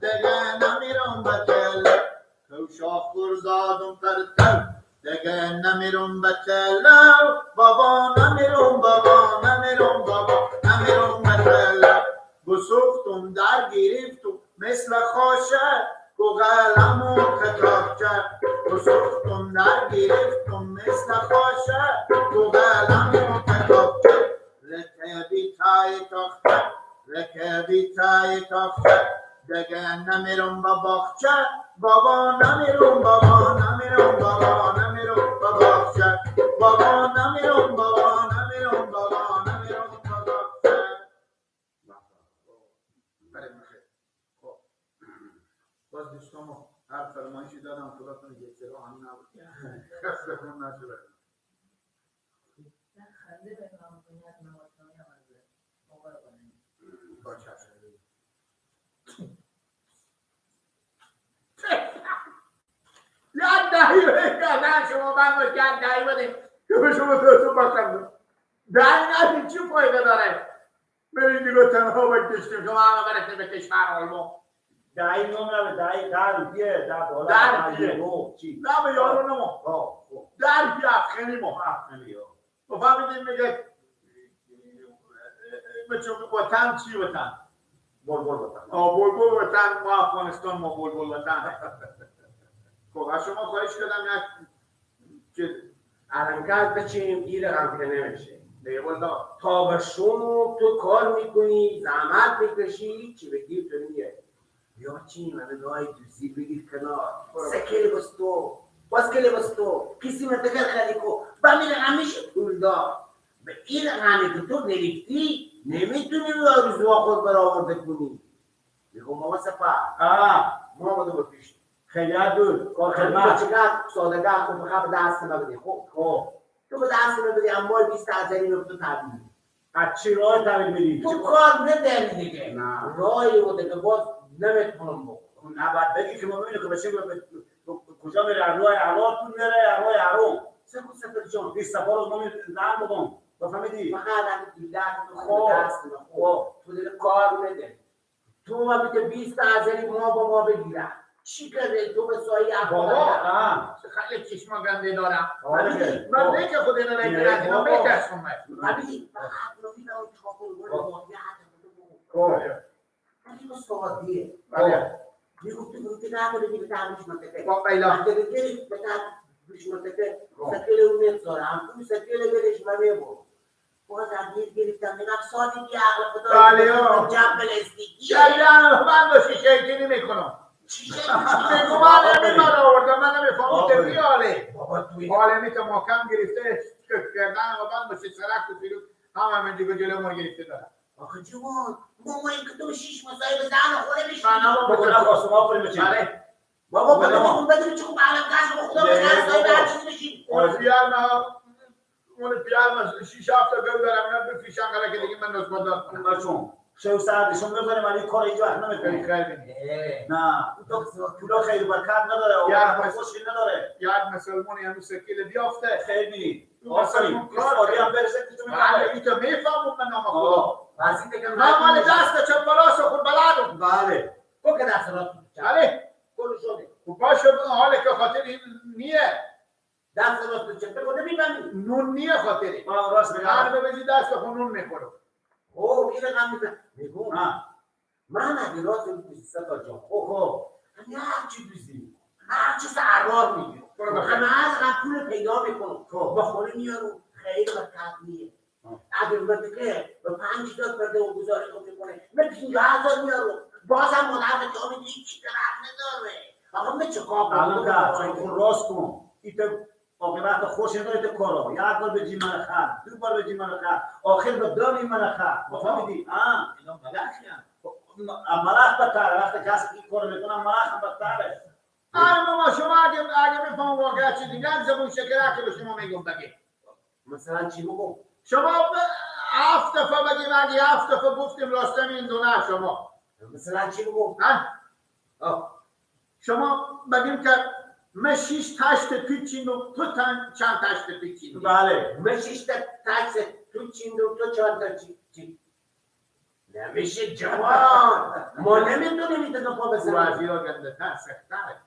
دیگه نمیرم به چلو تو شاخ برزادم ترتر دیگه نمیرم به چلو بابا نمیرم بابا نمیرم بابا نمیرم به چلو بسختم در گریفتم مثل خاشه کو قلم و کتابچه بسختم در گرفتم مثل خاشه کو قلم و کتابچه رکبی تای تاخته رکبی تای تاخته دیگه نمیرم با باغچه بابا نمیرم بابا نمیرم بابا نمیرم با باغچه بابا نمیرم بابا نمیرم بابا نمیرم با باغچه باز دوستامو هر فرمایشی دادم خدا کنه یک سرا همین نبود خسته کنم نشده خنده به نامکنیت مواتانی هم از موقع کنیم با چشم یاد دهی بگردن شما من باید یاد دهی بدیم که به شما تو بکنم دهی ندید چی فایده داره برید دیگه تنها باید کشتیم شما همه برسیم به کشور علمو دایی نمیره دایی در بیه در بالا در بیه چی نه به یارو نمو در بیه افخنی مو و فهمیدیم میگه بچه وطن چی وطن؟ بول وطن بول وطن ما افغانستان ما بول وطن خب از شما خواهش کردم یک علمکت بچیم گیر غم که نمیشه تا به شما تو کار میکنی زحمت میکشی چی بگیر تو نمیه یا چی من دعای دوزی بگیر کنار سکل بستو باسکل بستو کسی متگر خالی کو با میره همیشه پول دار به این غمی که تو نریفتی نمیتونی آرزوها خود برآورده کنی میگو ماما سفر ما بدو بپیش خیلی دور کار خدمت خدمت چقدر سادگاه خود بخواه به دست ما بدی. خب تو به دست ما بدی اما 20 هزاری رو تو تبدیل میدی. از چی راه تحویل میدی؟ تو کار نداری دیگه. نه. راهی رو دیگه باز نمیتونم بکنم. نه باید بگی که ما ببینیم که بچه کجا میره راه علاتون میره راه حروم سکو سفر جان 20 سفر رو ما زن بگم بفهمیدی؟ فقط اگه دیدن تو خود دست ما خب تو دیگه کار نداری. تو ما بیده 20 هزاری ما با ما بگیرن چی کرده تو به سایه بابا خیلی چشما گنده دارم من نه که خود اینا نگیرن اینا میترسم ببین فقط رو میدن چاقل گل واقعی حتی این سادیه میگفت تو که نه کنه دیگه تعمیش منطقه با بیلا اگه بگیری به تعمیش منطقه سکیل اون نمیذارم تو سکیل برش من میبور باز اگه گرفتم نگم سادی بی عقل خدا جمع بلستیکی شایدان من با شیشه ایتینی میکنم بگو من نمیدان آوردم من نمیفهمم که بیاله حاله میتونم محکم گرفته کردن و من با سرک و فیروز همه من دیگه جلو ما گرفته دارم آخه جوان ما این که تو 6 مسایی به زن خوده میشی من هم بکنم خواستم آفرین بچین بابا بابا بدون چون بعلم کش با خدا به مسایی به هر چیزی بشین اون پیار شیش هفته گل دارم اینا بفریشن قرار که دیگه من نسبت داد کنم بچون شو ساعتشون بذاریم ولی کار اینجا وقت نمیکنیم نه پولا خیلی برکت نداره خوشی نداره یاد مسلمانی همون سکیل بیافته خیلی آفرین سعودی هم برسه که تو میفهمی این تو میفهمم من نام خدا واسه که من مال دست چپ براس خود بلادم بله تو که دست را بله کلو شده و پاشو حالا که خاطر این نیه دست را تو چپ بگو نمیبینی نون نیه خاطری راست میگم هر ببینی دست خود نون میخورم او این رقم میگم من اگه راست میگم ستا جان خب همین هر چی دوزی هر چی سربار میگیرم همه از پول پیدا میکنم با خونه میارم خیلی برکت میه اگر که به 5 تا برده و گزارش میکنه من 50,000 میارم بازم مادر به جامعه هیچی طرف نداره آقا من چه کار الان که راست کن ایت عاقبت خوش نداره تو کارا یک بار به جی من خرد دو بار به جی من خرد آخر به دانی من خرد فهمیدی اینا ملخ بدتره وقتی کسی این کار میکنه ملخ بدتره ما شما اگه میفهم واقعا چی دیگر زبون شکره که به شما میگم بگی مثلا چی بگم شما 7 دفعه بگیم اگه 7 دفعه گفتیم راستم این دونه شما مثلا چی بگم شما بگیم که من 6 تشت پیچیندم تو چند تشت پیچیندی بله من 6 تشت پیچیندم تو چند تا چی نمیشه جوان ما نمیدونیم این دو پا بزنیم وزیرا گنده تر سختره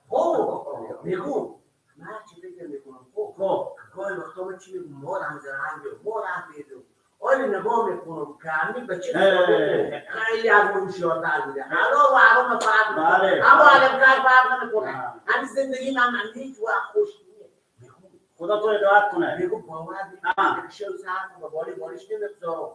میگم من چی فکر میکنم خب گاهی وقتا من چی میگم مارم زرنگه مارم بیدم آلی نگاه میکنم که همین بچه خیلی از من هوشیارتر میده حالا و حرام فرق میکنه اما علم کار فرق نمیکنه همین زندگی من هیچ وقت خوش نیه خدا تو هدایت کنه میگم باور میکنم شب ساعت و بالی بالیش نمیگذارم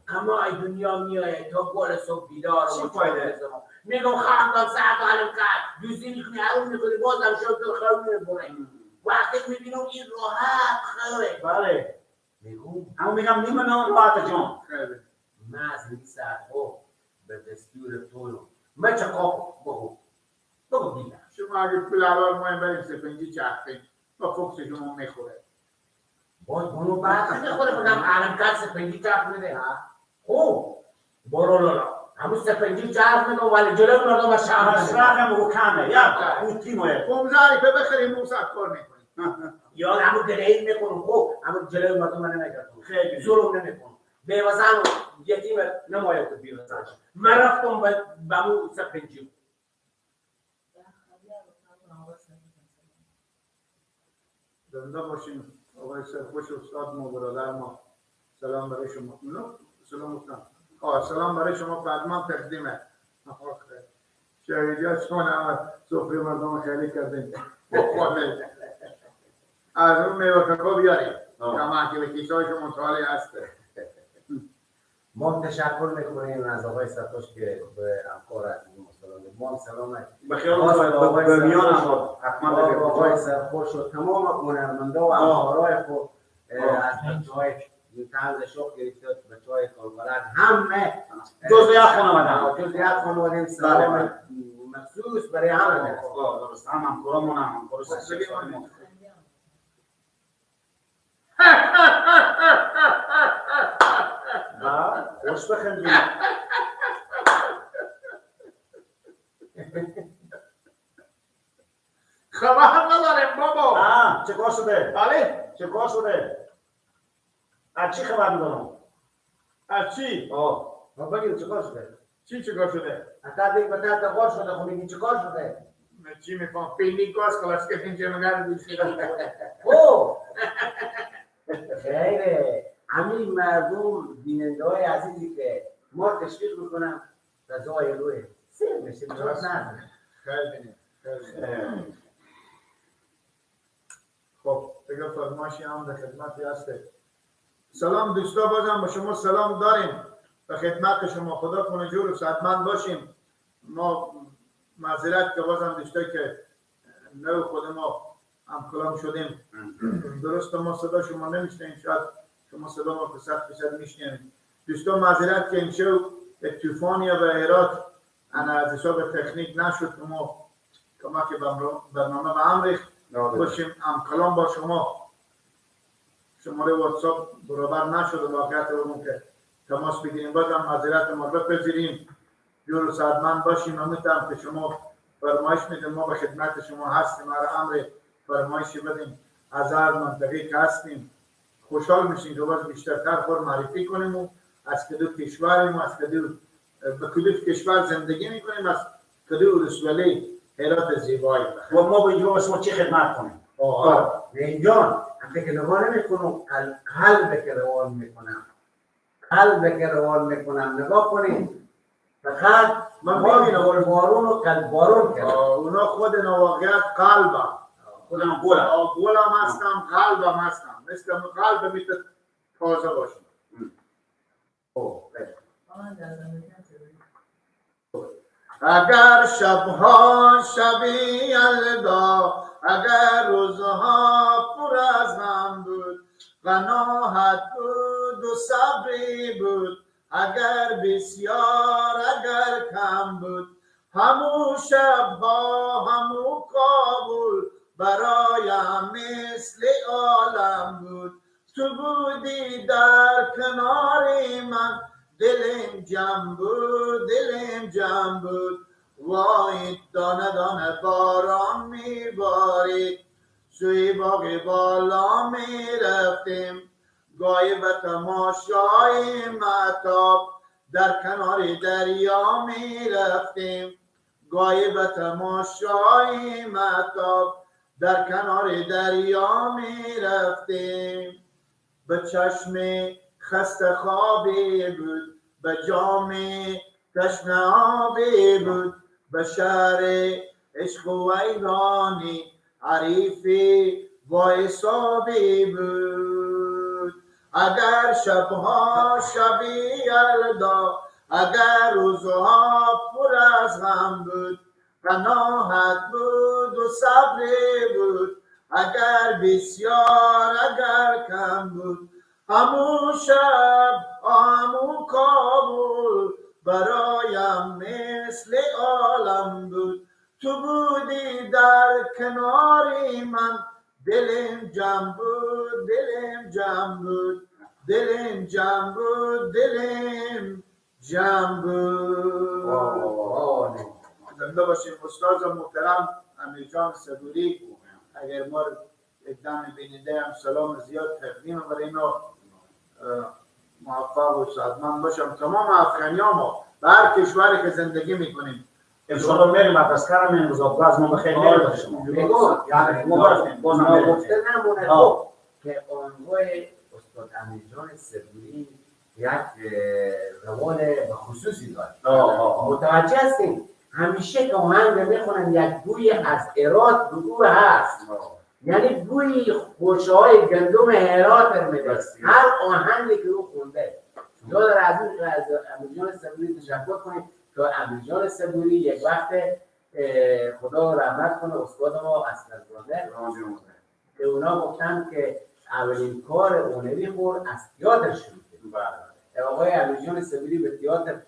اما ای دنیا میایه تا گل صبح بیدار چی فایده؟ میگم خواهدم ساعت علم کرد دوزی میکنی حروم میکنی بازم شب دل خواهد میبونه وقتی میبینم این راحت خواه بله میگم اما میگم نیمه نام راحت جان من از این ساعت به دستور تو من چه بگو بیدم شما اگه پلالار مایم بریم سفنجی چرخیم با فکس شما میخوره باز بانو بعد نمیخوره بگم علم کرد سفنجی چرخ میده خوب برو لالا همون سفنجی چرخ میده ولی جلو مردم و شهر مصرف بگو کمه یا اون تیمه بمزاری به بخریم موسط کار میکنیم یا همون گرهی میکنم خب همون جلو مردم من نمیگردم خیلی ظلم نمیکنم بیوزن یتیم نماید تو بیوزنش من رفتم به همون سفنجی زنده باشیم آقای سرخوش استاد ما برادر ما سلام برای شما سلام برای شما فرمان تقدیمه شهیدی ها چون همه صفری مردم خیلی کردیم از اون میوه ککا بیاریم کما که به کیسه های شما مطالعه هسته ما تشکر میکنیم از آقای سرخوش که به همکار عزیزی ما سلام بخیال به میان حتما آقای سرخوش و تمام هنرمندا و همکارای خود از بچه‌های طنز شوق گرفته بچه‌های کاربلد همه جزء یک خانواده سلام مخصوص دوست برای همه میرسه. درست هم همکارامون هم همکار سیاستمون. خوش بخندید. خبر نداریم بابا. چه کار شده؟ بله. چه کار شده؟ از چی خبر میدونم؟ از چی؟ ما بگیم چه کار شده؟ چی کار شده؟ حتی دیگه به تحت غار شده، خب میگی چه کار شده؟ من چی میفهم؟ پیلی گاز کلاس که اینجا نگرد بیشتر. او خیره همین مردم بیننده های عزیزی که ما تشویق میکنم رضای روی سیر میشه جواب نداره. خیلی خب دیگه فرمایشی هم در خدمتی هسته. سلام دوستا، بازم به شما سلام داریم. به خدمت شما، خدا کنه جور و صحتمند باشیم. ما معذرت که بازم دوستایی که نو خود ما هم کلام شدیم. درست ما صدا شما نمیشنیم، شاید شما صدا ما به 100% میشنیم. دوستا معذرت که امشب طوفان یا به هرات از حساب تکنیک نشد که ما کمک برنامه به امریک باشیم. هم کلام با شما شماره واتساپ برابر نشد و واقعیت رو که تماس بگیریم. بازم معذرت ما بپذیریم، جور و صحتمند باشیم. امیدوارم که شما فرمایش میدیم، ما به خدمت شما هستیم. هر امر فرمایشی بدیم از هر منطقه که هستیم خوشحال میشیم که باز بیشترتر خود معرفی کنیم و از کدو کشوریم و از کدو به کدو کشور زندگی میکنیم، از کدو رسولی هرات زیبایی. و ما به اینجا شما چی خدمت کنیم؟ اینجان همه که روان میکنم، قلب که روان میکنم، قلب که روان میکنم. نگاه کنید فقط من ما میبینم بارون و قلب بارون کردم. اونا خود نواقعیت قلبم، خودم گلم هستم، قلبم هستم. مثل قلب میتونه تازه باشم. اگر شبها شبی یلدا، اگر روزها پر از غم بود، قناعت بود و صبری بود، اگر بسیار اگر کم بود، همو شبها همو کابل برایم مثل عالم بود. تو بودی در کنار من، دلم جمع بود، دلم جمع بود. وای دانه دانه باران میبارید، سوی باغ بالا میرفتیم. گاهی به تماشای مهتاب در کنار دریا میرفتیم. گاهی به تماشای مهتاب در کنار دریا میرفتیم. به چشم خسته خوابی بود، به جام تشنه آبی بود، به شهر عشق و ویرانی حریفی با حسابی بود. اگر شبها شبی یلدا، اگر روزها پر از غم بود، قناعت بود و صبری بود، اگر بسیار اگر کم بود، همو شب همو کابل برایم مثل عالم بود. تو بودی در کناری من، دلم جمع بود، دلم جمع بود، دلم جمع بود، دلم جمع بود. زنده باشیم. استاد محترم امیرجان صبوری، اگر ما اقدام بیننده هم سلام زیاد تقدیم برای اینا موفق و سعادتمند باشم. تمام افغانیان ما به هر کشوری که زندگی میکنیم انشاءالله میریم افغانستان امروز از ما بخیر میریم شما. میگم یعنی ما برفتیم بازم گفته نمونه خب که آنگاه استاد امیرجان صبوری یک روال به خصوصی دارد. متوجه هستیم همیشه که آهنگ میخونن یک بوی از هرات دور هست، یعنی بوی خوشهای گندم هرات رو میده. هر آهنگی که او خونده یاد از امیرجان صبوری تشکر کنید که امیرجان صبوری یک وقت خدا رحمت کنه استاد ما اصلا زاده که اونا گفتن که اولین کار اونوی خور از تئاتر شروع کرد. آقای علیجان سبیلی به تئاتر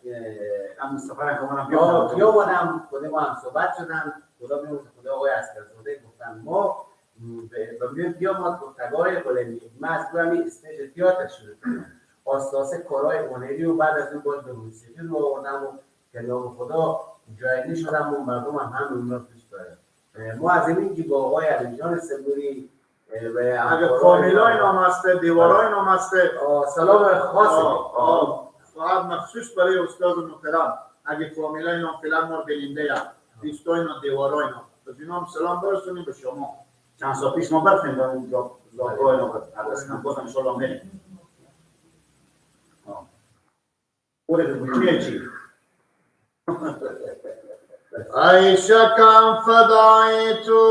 هم مصطفی کامران یا بودم خود ما هم صحبت شدن خدا بیمون خدا آقای اسکرزاده گفتن ما به بیامد گفتگاه بلندی من از برمی استیج تئاتر شده آستاسه کارهای هنری و بعد از اون باید به موسیقی رو آوردم و که نام خدا جایگیر شدم و مردم هم اون رو دوست دارم. ما از این که با آقای علیجان سبیلی اگه فامیلای نام هسته دیوارای نام هسته سلام خاص فقط مخصوص برای استاد محترم اگه فامیلای نام فعلا ما بیننده یا دوستای نام دیوارای نام از اینا هم سلام برسونیم به شما. چند سال پیش ما برفتیم در اونجا زادگاه نام عدسیم باز انشالله میریم. خودت بگویی چی؟ ای شکم فدای تو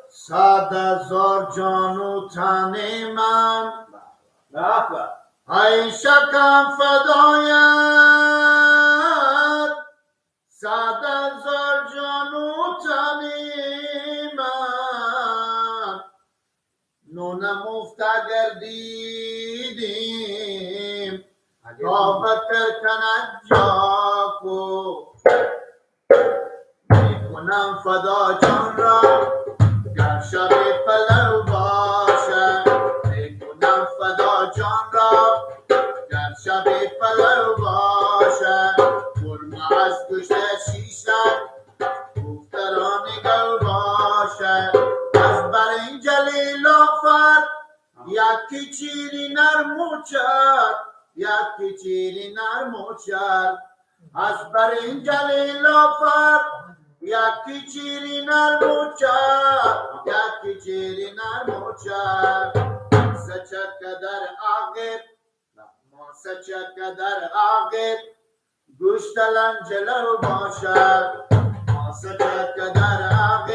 100,000 جان و تن من ای شکم فدایت 100,000 جان و تن من نونم افتگر دیدیم تا بکر کند جاکو میکنم فدا جان را گر شب پلو باشه میکنم فدا جان را گر شب پلو باشه برمه از گوشت شیشه گفترانگو باشه از بر این جلیل آفر یکی چیری نرموچر یکی چیری نرموچر از بر این جلیل آفر یکی چیری نرموچر یکی چیری نرموچر سچک در آغب ما سچک در آغب گوشت لنجلو باشد ما سچک در آغب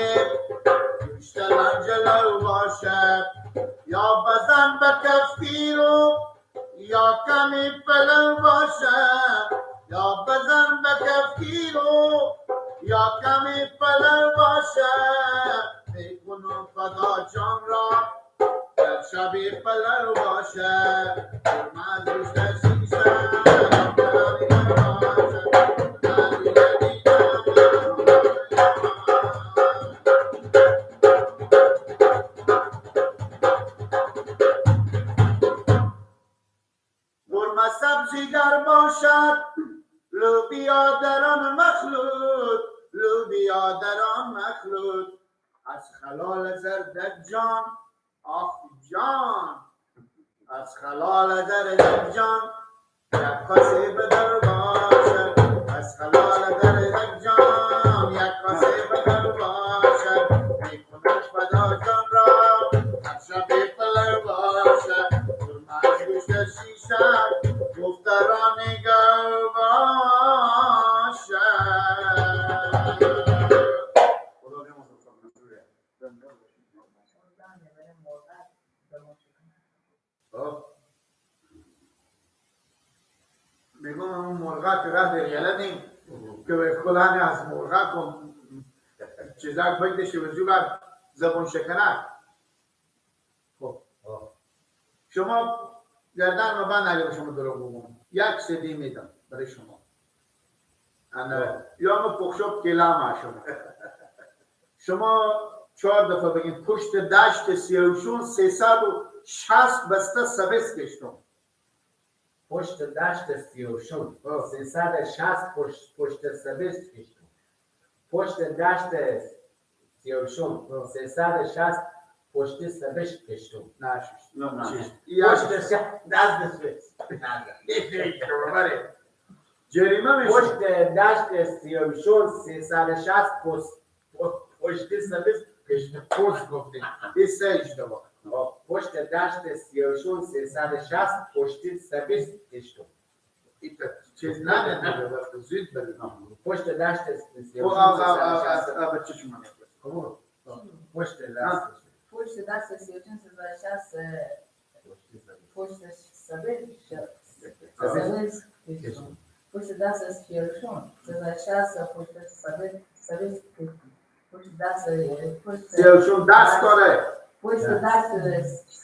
گوشت لنجلو باشد یا بزن به کفگیرو یا کمی پلو باشد یا بزن به کفگیرو یا کمی پلو باشد میکنم فدا جان را در شبی پلو باشد مزوش دستیشد سبزیگر باشد لوبیا در آن مخلوط لوبیا در آن مخلوط از خلال زردک جان آخ جان از خلال زردک جان یک کسی بدر باشد از خلال زردک جان یک کسی بدر باشد میکنم فدا جان را هر شب پلو باشد برمش گوشت شیشد گفترانی گو باشد خدا بیمون میگم اون مرغا که راه در یلدیم که به کلانی از مرغا کن چیزک بگدشی و زوبر زبون شکنک شما گردن و بند اگر شما دروغ بگم یک سدی میدم برای شما یا ما پخشب کلام شما شما 4 دفعه بگیم پشت دشت سیوشون 360 بسته سبس کشتم پشت دشت سیوشون 360 پشت سبز کشتم پشت دشت سیوشون 360 پشت سبز کشتم پشت دست سبز جریمه میشه پشت دشت سیوشون 360 پشت سبز کشتم پشت گفتیم این سه اشتباه پشت دشت سیوشون 360 پشت سبز کشتم چیز نمیده وقت زید بریم پشت دشت سیوشون بچه شما پشت دشت پشت دست سیوشون 360 پشت سبز کشتم پشت دست سیوشون 360 پشت سبز کشتم پشت دست سیوشون دست داره پشت دست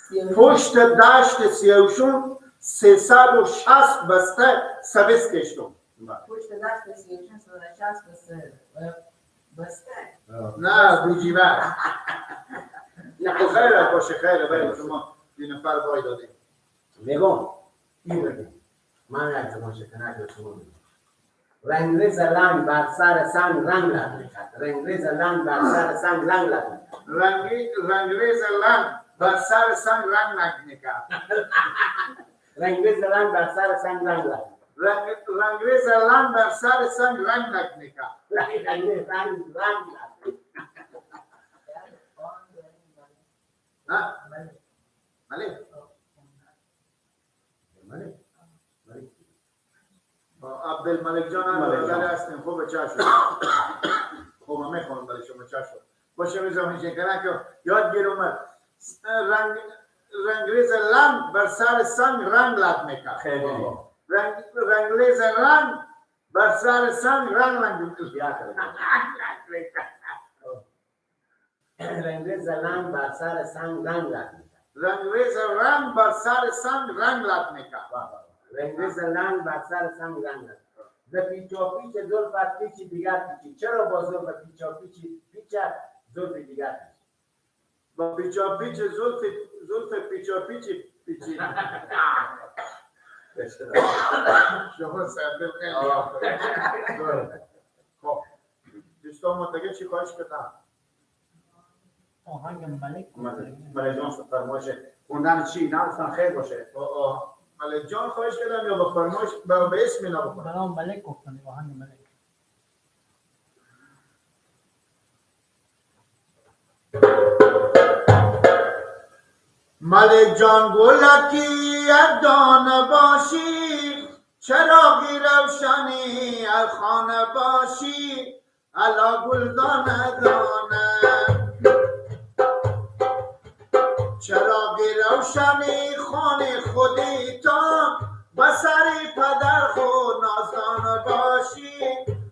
38 پشت دشت سیاوشون 360 بسته سبز کشتم. پشت دست 38 360 بسته نه بوجیبه. خب خیره باشه خیره بریم شما دو نفر بای دادیم. میگم این بگیم من یک زمان شکنک رو شما میگم رنگریز لنگ بر سر سنگ رنگ لد میکرد رنگریز لنگ بر سر سنگ رنگ لد میکرد رنگریز لنگ بر سر سنگ رنگ نکنیکرد. رنگریز لنگ بر سر سنگ رنگ لد رنگریز لنگ بر سر سنگ رنگ نکنیکرد. رنگریز رنگ لد ها؟ مالی؟ مالی؟ عبدالملک جان هم برداری هستیم. خوب چه شد؟ خوب هم میخونم برای شما چه شد؟ باشه میزم شکنک که یاد گیرم رنگریز لنگ بر سر سنگ رنگ لد میکرد. خیلی رنگریز لنگ بر سر سنگ رنگ میکرد. رنگریز لنگ بر سر سنگ رنگ لد میکرد رنگریز لنگ بر سر سنگ رنگ لد میکرد. رنگریز لنگ بر سر سنگ رنگ لد ز پیچاپیچ زلفت پیچی دیگر پیچی چرا با زلف پیچاپیچ زلف دیگر پیچی با پیچاپیچ زلف پیچاپیچ پیچی. شما سرده خیلی خب دوستان متوجه چی کارش کردم؟ آهنگ ملک ملک جان فرمایش خوندن چی نگفتن خیر باشه. ملک جان خواهش کردم یا با فرمایش به اسم اینا بکنم؟ برام ملک گفتن آهنگ ملک. ملک جان گلکی یک دانه باشی چراغی روشنی از خانه باشی علا گل دانه دانه چراغی روشنی خانه خودی تا بسری پدر خود نازدانه باشی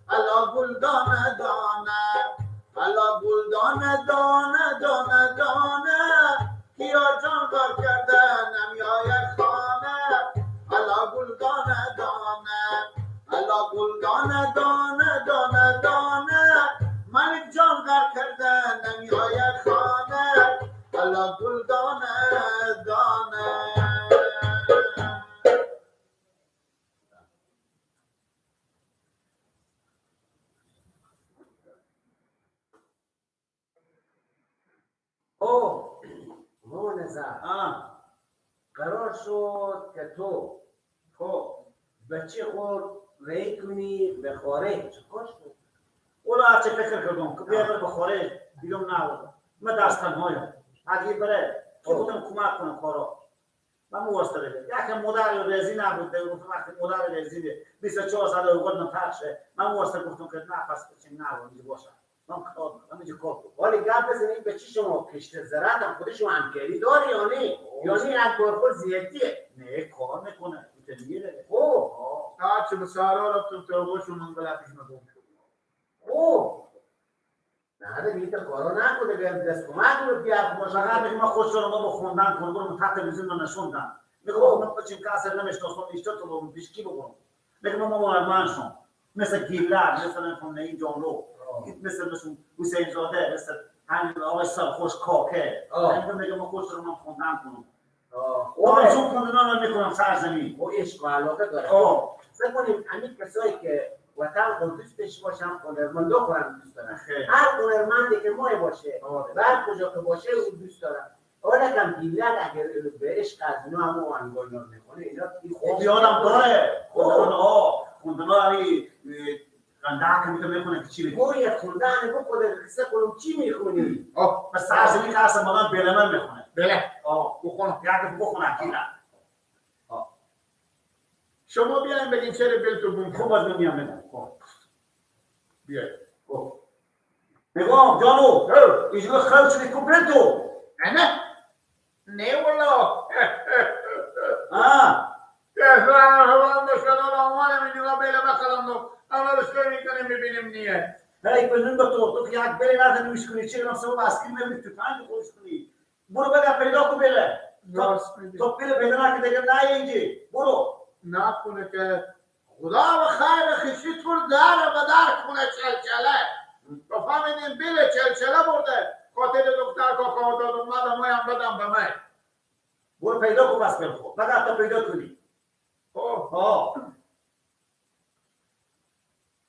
علا گل دانه دانه علا گل دانه دانه دانه دانه کیا جان کار کرده نمیاید خانه علا گل دانه دانه علا گل دانه دانه دانه دانه ملک جان کار کرده نمیاید خانه علا گل دانه دانه. مونزا قرار شد که تو بچه خود رای کنی به خارج چکار شد؟ اولا چه فکر کردم که بیا بره به خارج دیگم نه من دست تنهایم اگه بره که بودم کمک کنم کارا من مواسطه بگم یکی مادر رزی نبود گفتم وقتی مادر رزی 24 سال اوقات من پخشه من مواسطه گفتم که نه پس بچین نه اینجا باشم من کار کنم اینجا کار کنم ولی گپ بزنید به چی شما کشت زراعت هم خودش همکاری داره یا نه؟ یا نه یک بار خود زیادیه؟ نه کار میکنه میگیره هرچه به سهرا رفتم تو باشون من غلطش ندارم. نه دیگه کارو نکنه بیاد دست کمک رو بیاد فقط میگم من خوش شدم با خوندن کنم برم تا تلویزیون رو نشوندم میگم من بچیم کاسر نمیشناسم اشتباه تو رو پیشکی بکنم میگم ما ارمان شم مثل گیلر مثل خونه این جانلو مثل حسین زاده مثل همین آقای سرخوش کاکه میگم من خوش شدم من خوندن کنم آرزو خوندن رو میکنم سرزمین او عشق و علاقه داره فکر کنیم همین کسایی که وطن خود دوستش باشن هنرمندا خودم دوست دارن هر هنرمندی که مای باشه و هر کجا که باشه او دوست دارن حالا کم دیگر اگر به عشق از اینا همه وانگویان میکنه اینا خوب یادم داره خوندن علی قندق که میکنه که چی میکنه گوی خوندن با خود قصه کنم چی میخونی بس سرزمین که اصلا مادم بلمن میخونه بله بخونم یک بخونم کی نه شما بیاین بگین چرا بلتو بون خوب از من میام بگم بیاین نگام جانو اینجا خیلی شدی کو بلتو نه والله ها هوام بشلال آمانم این نگاه بیله بخلم دو اما بسکر میکنیم ببینیم نیه هی بزن با تو که یک بله نزد نمیش کنی چه نفسه با اسکریم میمی تو تنگ خوش کنی برو راست میگی. تو پیل بدنا که دیگه نه اینجی برو نکنه که خدا و خیر خیشی تو در و در کنه چلچله. تو فهمیدین بیل چلچله برده خاطر دختر کاکا داد اومد ما هم بدم به من. برو پیدا کن بس پیل خود فقط تو پیدا کنی.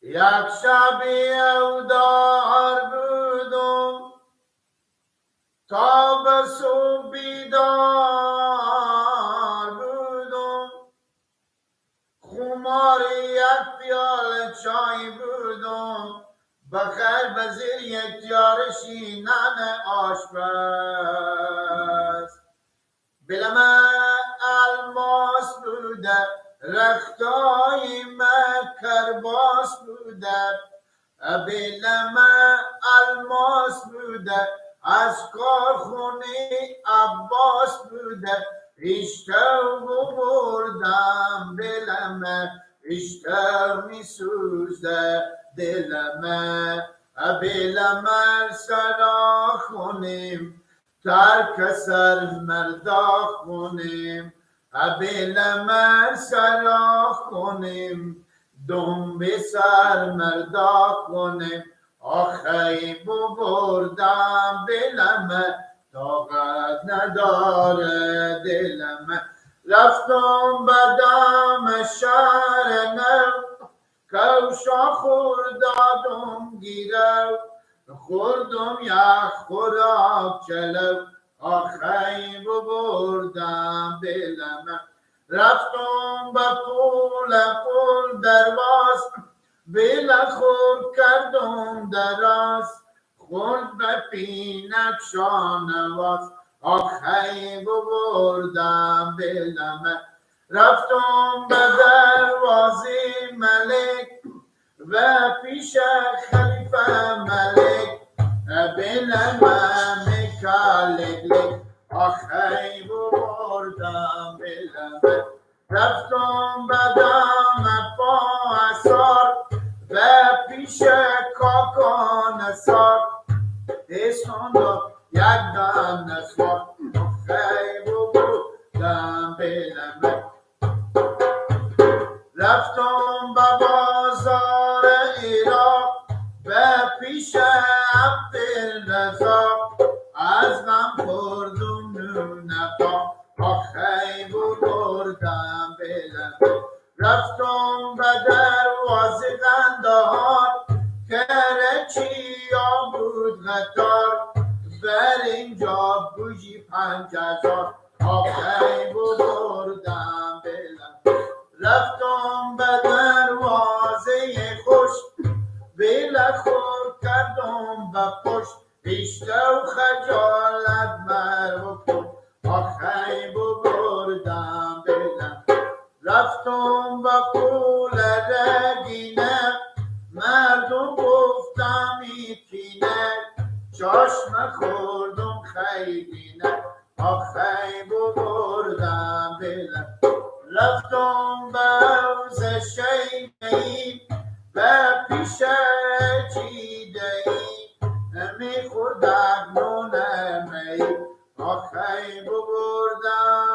یک شبی او دار بودم تا به صبح بیدار بودم، خمار یک پیاله چای بودم، بخیر به زیر یک جار شینان آشپز. بلم الماس بوده رختای کرباس بوده، بلم الماس بوده از کارخونه عباس بوده، اشتو بردم بلم اشتو می سوزده دلم، بلم سرا خونیم ترک سر مردا خونیم، بلم سرا خونیم دنبه سر مردا خونیم. آخی بردم بلم طاقت نداره دلم، رفتم بدم شهر نو کوشا خوردادم گیرو، خوردم یک خوراک چلو. آخی بردم بلم رفتم به پول درواز، بل خور کردم دراز خورد به پینک شانواز. آخی بردم بلم رفتم به دروازه ملک و پیش خلیفه ملک، بلم میکالک آخی بردم بلم رفتم به دم پاسار و پیش کاکان سار، دیسان دو یک دم نسوار. آخی بردم بلم رفتم به بازار عراق و پیش عبدالرزاق، از غم خوردم نونفا. آخی بردم بلم رفتم به دروازه قندهار، کرچیا بود قطار بر اینجا بوجی 5000. آخی بردم بلم رفتم به دروازه خوش، بل خور کردم به پشت، بیشتر و خجالت مرو کن. آخی بردم بلم رفتم به پول رگینه، مردم گفتم ایتینه، چاشم خوردم خیدینه. آخی بردم بلم رفتم به حوض شیدهی و پیش چیدهی، میخوردم نون می. آخی بردم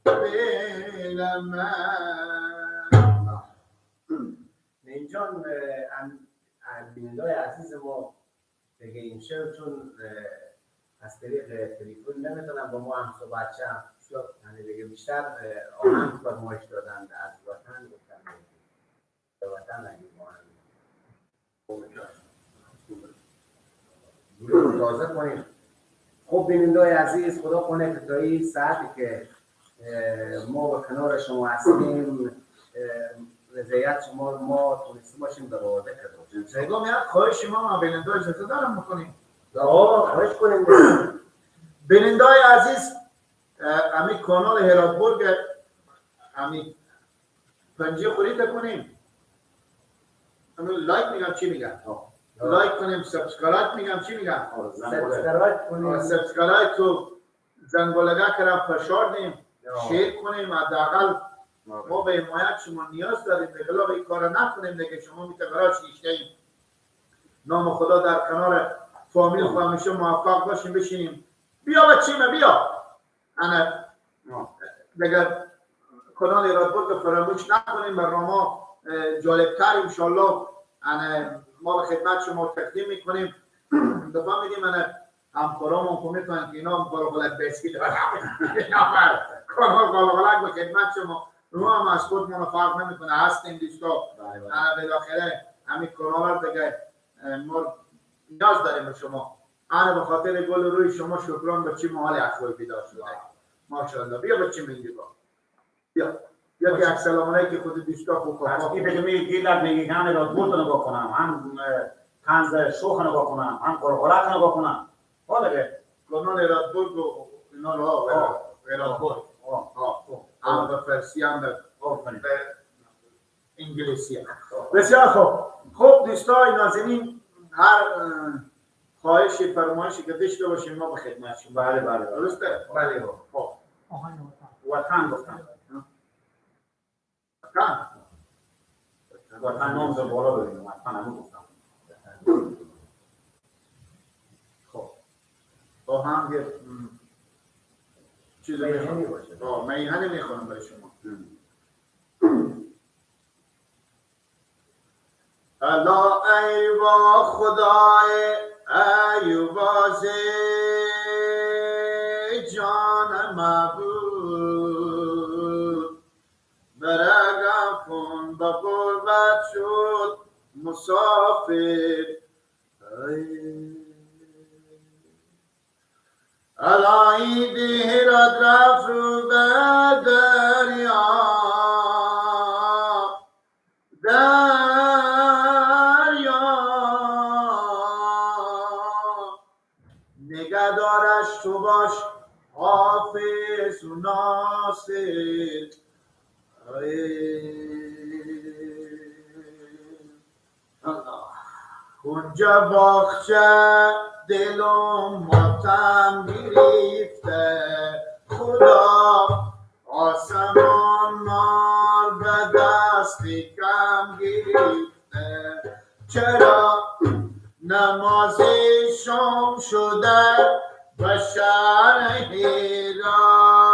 بلم. اینجان بینندای عزیز ما دیگه این شب چون از طریق تلفن نمیتونم با ما هم صحبت شم، یعنی دیگه بیشتر آهنگ فرمایش دادن از وطن، گفتن به وطن نگیم آهنگ تازه کنیم. خب بینندای عزیز، خدا کنه که تا این ساعتی که ما به کنار شما هستیم رضایت شما ما تونسته باشیم در آورده کرده باشیم. سیگاه میاد خواهش ما بینندای اجازه دارم میکنیم. خواهش کنیم. بینندای عزیز، امی کانال هراتبورگ امی پنجه خورید کنیم، امی لایک میگم چی میگم؟ لایک کنیم، سبسکرایب میگم چی میگم؟ سبسکرایب تو زنگولگه کرم فشار دیم، شیر کنیم، حداقل ما به حمایت شما نیاز داریم. به خلاف این کار نکنیم دیگه شما میتگراش ایشتیم. نام خدا در کنار فامیل همیشه موفق باشیم، بشینیم. بیا بچیمه بیا، انا دیگر کانال رادبورد فراموش نکنیم. برنامه جالبتر انشالله ما به خدمت شما تقدیم میکنیم. دفعه میدیم همکارامون که میتونن که اینا قلقلک بیسکی دارن کانال قلقلک به خدمت شما. ما هم از خودمون فرق نمیکنه هستیم دوستا. بالاخره همین کانال رو دیگه ما نیاز داریم به شما. انا به خاطر گل روی شما شکران به چی محال اخوای بیدار شده. ماشاءالله. بیا بچه من دیگه بیا یک سلام علیکم خود دوستا خوب از کی بگم گیلر میگن را بود نگاه کنم، هم طنز شوخ نگاه کنم، هم قرقرک نگاه کنم. حاله کانال رادبورد و اینا رو رادبورد هم به فارسی هم به انگلیسی. بسیار خوب. خب دوستای نازنین، هر خواهشی فرمایشی که داشته باشیم ما به خدمت شما. بله درسته؟ بله. خب آهنگ وطن گفتم. وطن نام در بالا ببینیم. وطن همون گفتم. خب آهنگ چیز میهنی باشه. میهنی میخونم برای شما. الا ای وا خدای ایوازه جان معبود برگم کن با قربت شد مسافر. الهی دیرت رفت رو به دریا نگهدارش تو باش حافظ و ناصر. کنجا باغچه دلم ماتم گرفته خدا آسمان مار به دست کم گرفته. چرا نمازی شام شده به شهر هرات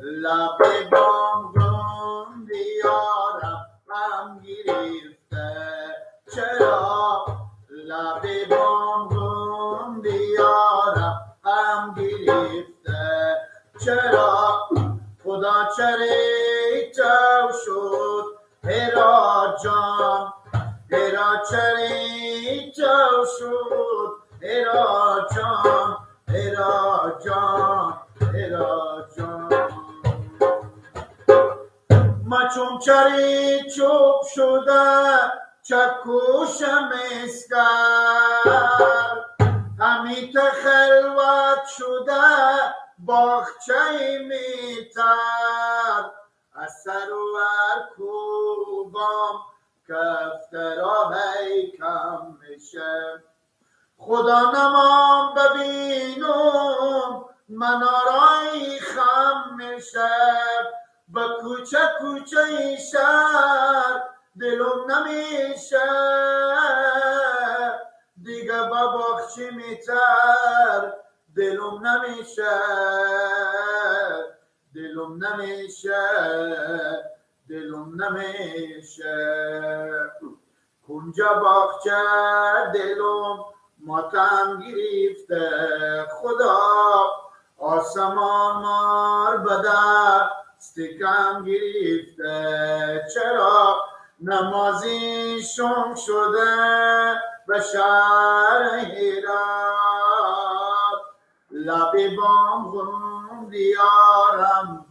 لب بامگون دیارم غم گرفته. چرا لب بامگون دیارم غم گرفته. چرا خدا چریتو شد هرات جان هرات چریتو شد هرات جان هرات جان هرات جان. ما چون چری چوب شده چکوشم اسکر همیت خلوت شده باغچه میتر از سر و کوبام کفترا هی کم میشه. خدا نمان ببینم من آرای خم میشه. به کوچه کوچه شهر دلم نمیشه دیگه با باغچه میتر دلم نمیشه دلم نمیشه دلم نمیشه. کنجا باغچه دلم ماتم گرفته خدا آسمان مار به دست کم گرفته. چرا نمازی شم شده به شهر هرات لب بامگون دیارم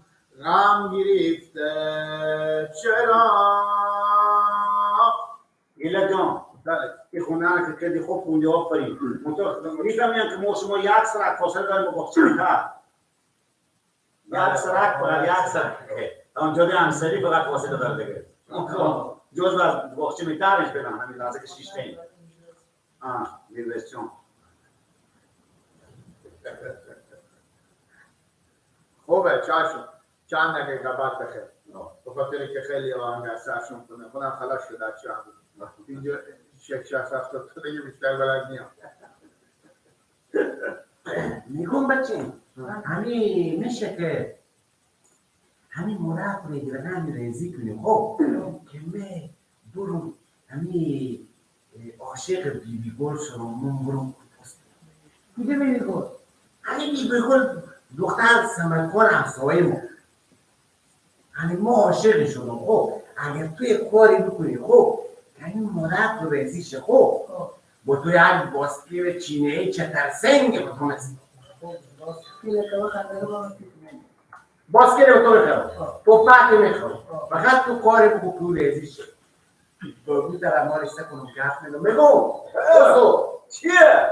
غم گرفته. چرا ایلا جان این خونه که کردی خوب خونده آفرین. میفهمیم که ما شما یک سرک فاصله داریم با باغچه میتر. یک سرک فقط یک سرک اونجا دی انصاری فقط فاصله داره دیگه. جز از باغچه میترش بدن همین لحظه که شیش تین. میرویس جان خوبه چاشون چند دقیقه بعد بخیر به خاطر که خیلی آهنگ سرشون کنه خودم خلاص شده چند اینجا شک شخص هفتاد تا دیگه بیشتر بلد نیام. میگم بچه همین میشه که همین مرد رو همین ریزی کنیم خب که من برو همین عاشق بیبی گل شدم من برو پست دیگه میگه همین بیبی گل دختر سمنکار همسایه ما همین ما عاشق شدم خب اگر توی کاری بکنی خب همین مرد رو ریزی شه خب با توی هر باسکیر چینه‌ای چتر سنگه بتونست باسکیر رو تو بخواه پوپک میخواه فقط تو کار بکن ریزی شد بگو در امارشته کنم که حق میدم بگو چیه؟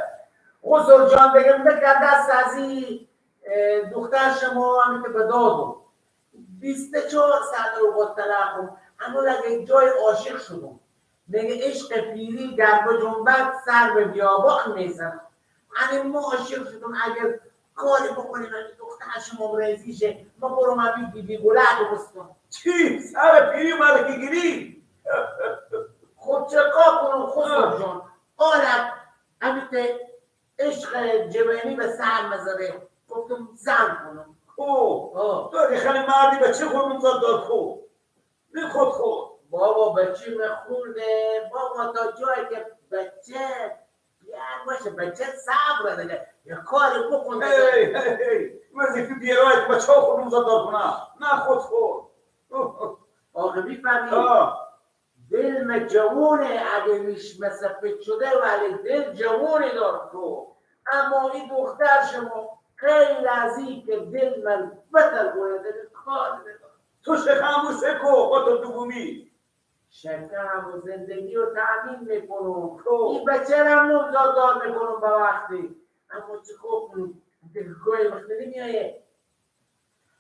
حضور جان بگم بگم دست از این دختر شما همیته به دادم 24 سال رو با طلاقم اما اگه جای عاشق شدم میگه عشق پیری در بجنبت سر به بیابان میزنم همین ما عاشق شدم اگر کاری بکنیم همین دختر شما ریزی شه ما برو همین بیبی گله رو بستم چی؟ سر پیری ملکی گیری؟ خود چه کار کنم خسرو جان آرد همیته عشق جوانی به سر مذاره گفتم زن کنم تو اگه خیلی مردی به چه خود مزد داد خود؟ نه خود بابا بچه مخورده بابا تا جایی که بچه بیار باشه بچه صبر دیگه یه کاری بکن وظیفه بیرایت بچه ها خود مزد داد کنم نه خود آقا میفهمی دل جوونه اگه ریش مسفت شده ولی دل جوونه دار تو اما این دختر شما خیلی لحظی که دل من بطر گویده کار ندار تو شخموسه کو خودت دومی شکرم و زندگی رو تأمین میکنم این بچه رو هم نوزاد دار میکنم با وقتی اما چه خوب کنم گوی وقتی نمیایه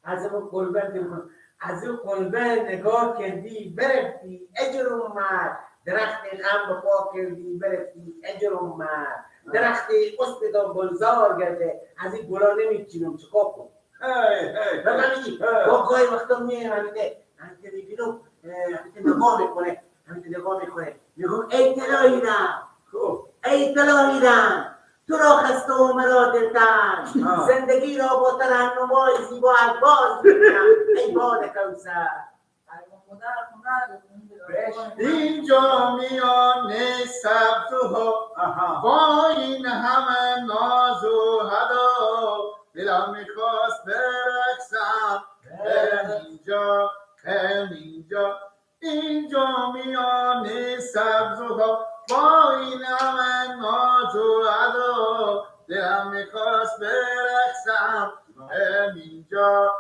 از اون کلبه میکنم از اون کلبه نگاه کردی برفتی اجر اومد درخت غم به پا کردی برفتی اجر اومد درخت اسپیدان گلزار گرده از این گلا نمیچینم چه خوب کنم با گاهی وقتا میه همیده میبینم نگاه میکنه نگاه میکنه میگم ای تلاهیدم ای تلاهیدم تو را خسته و مرا دلتن زندگی را با ترنمای زیبا باز میکنم ای باد کوثر اینجا میان سبزها با این همه ناز و هدا دلم میخواست برقصم اینجا میان سبزها با این همه ناز و هدا دلم میخواست برقصم همینجا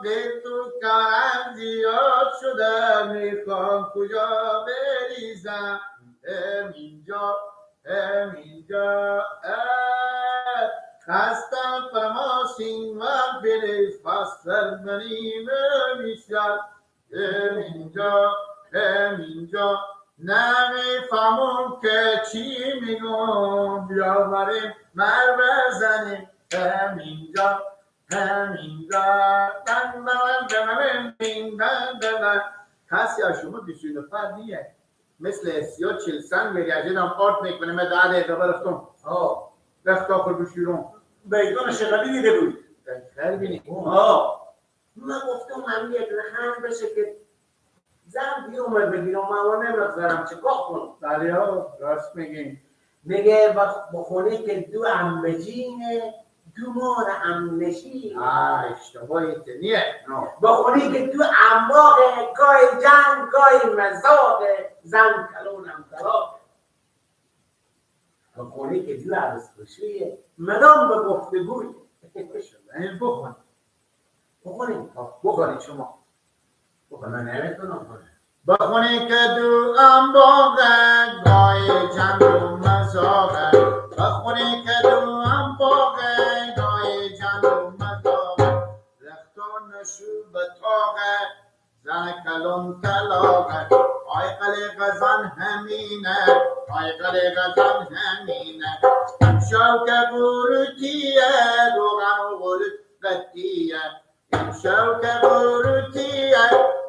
دل تو کارم زیاد شده میخوام کجا بریزم همینجا خستم فرماسین و بلیز خستر منی میشد همینجا نمیفهمم که چی میگم بیاوریم مر بزنیم همینجا کسی از شما 20 نفر نیه مثل 30-40 سنگ میریجه دم آرد میکنه من 10 دقیقه برفتم رفت آخر بشیرون بیگان شغلی دیده بود خیلی بینی من گفتم همین یک لخن بشه که زن بیومه بگیرم من نمیخذارم چه کار کنم بله راست میگین میگه با خونه که دو امبجینه دو مار امنشین اشتباهی نیه با خونه که دو انباغه گای جنگ گای مزاقه زن کلونم طلاق با خونه که دو عرض خوشویه مدام به گفتگوی بخونید شما من نمیتونم کنم بخونی که دو انباغه گای جنگ و مزاقه بخونی که دو انباغه گای جنگ و مزاقه رختان نشو به طاقه زن کلون طلاقه آی قلیق زن همینه شوک قورتیه روغن و قطیه شوک قورتیه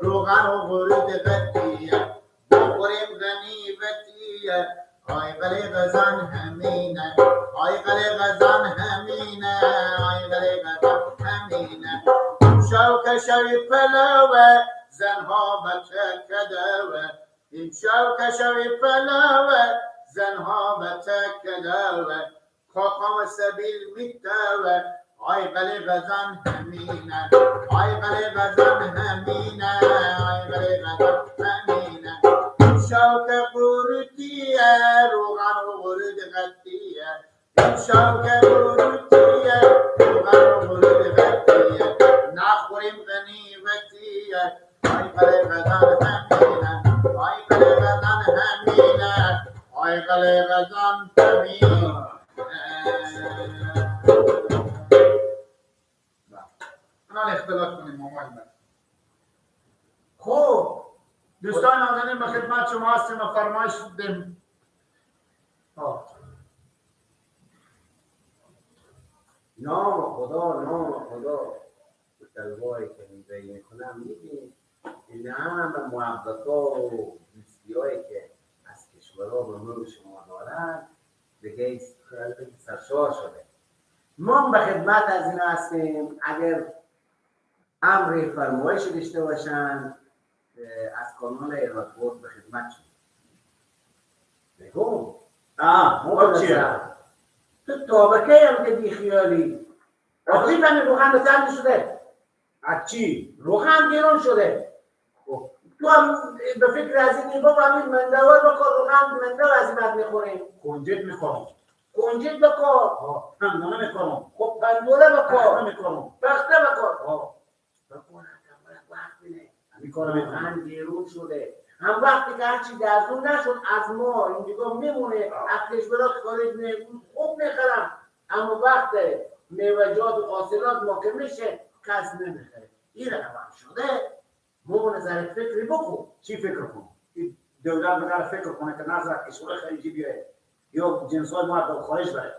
روغن و قطیه بخوریم غنیبتیه آی قلیق زن همینه شوی پلوه زنها بتکدوه این شو که شوی پلوه زنها بتکدوه کاکام سبیل میتوه آی بله بزن همینه آی بله بزن همینه آی بله بزن همینه شوک قورتیه روغن و غرد غتیه شوک قورتیه روغن و غرد غتیه نخوریم غنیمتیه آی بله بزن همینه آی بله بزن همینه آی بله بزن همینه من اختلاط کنیم مامان من خب دوستان نازنین به خدمت شما هستیم و فرمایش دیم نام خدا تلوایی که میبینی کنم میبینی این همه محبت ها و دوستی هایی که از کشورها به نور شما دارن دیگه سرشار شده. ما به خدمت از این هستیم اگر امر فرمایش داشته باشن از کانال ایرادبورد به خدمت شد. بگو تو تابکه هم که بیخیالی آخری فهمی روغن به سرد شده. از چی؟ روغن گرون شده. تو هم به فکر از این نیبا فهمید مندوار بکار روغن منده و عظیمت میخوریم. کنجد میخورم کنجد بکار. پندانه میخورم. خب پندوره بکار. میخورم. بخته بکار. بکار وقت بینه. همین کارو میکنم. روغن گرون شده. هم وقتی که هرچی درزون نشد از ما این دیگه میمونه از کشورات خارج خوب میخرم اما وقت میوجات و حاصلات ما که میشه کس نمیخره این روان شده ما نظر فکری بکن. چی فکر کن؟ دولت بگره فکر کنه که نظر کشور خلیجی بیاره یا جنسای ما رو خارج بره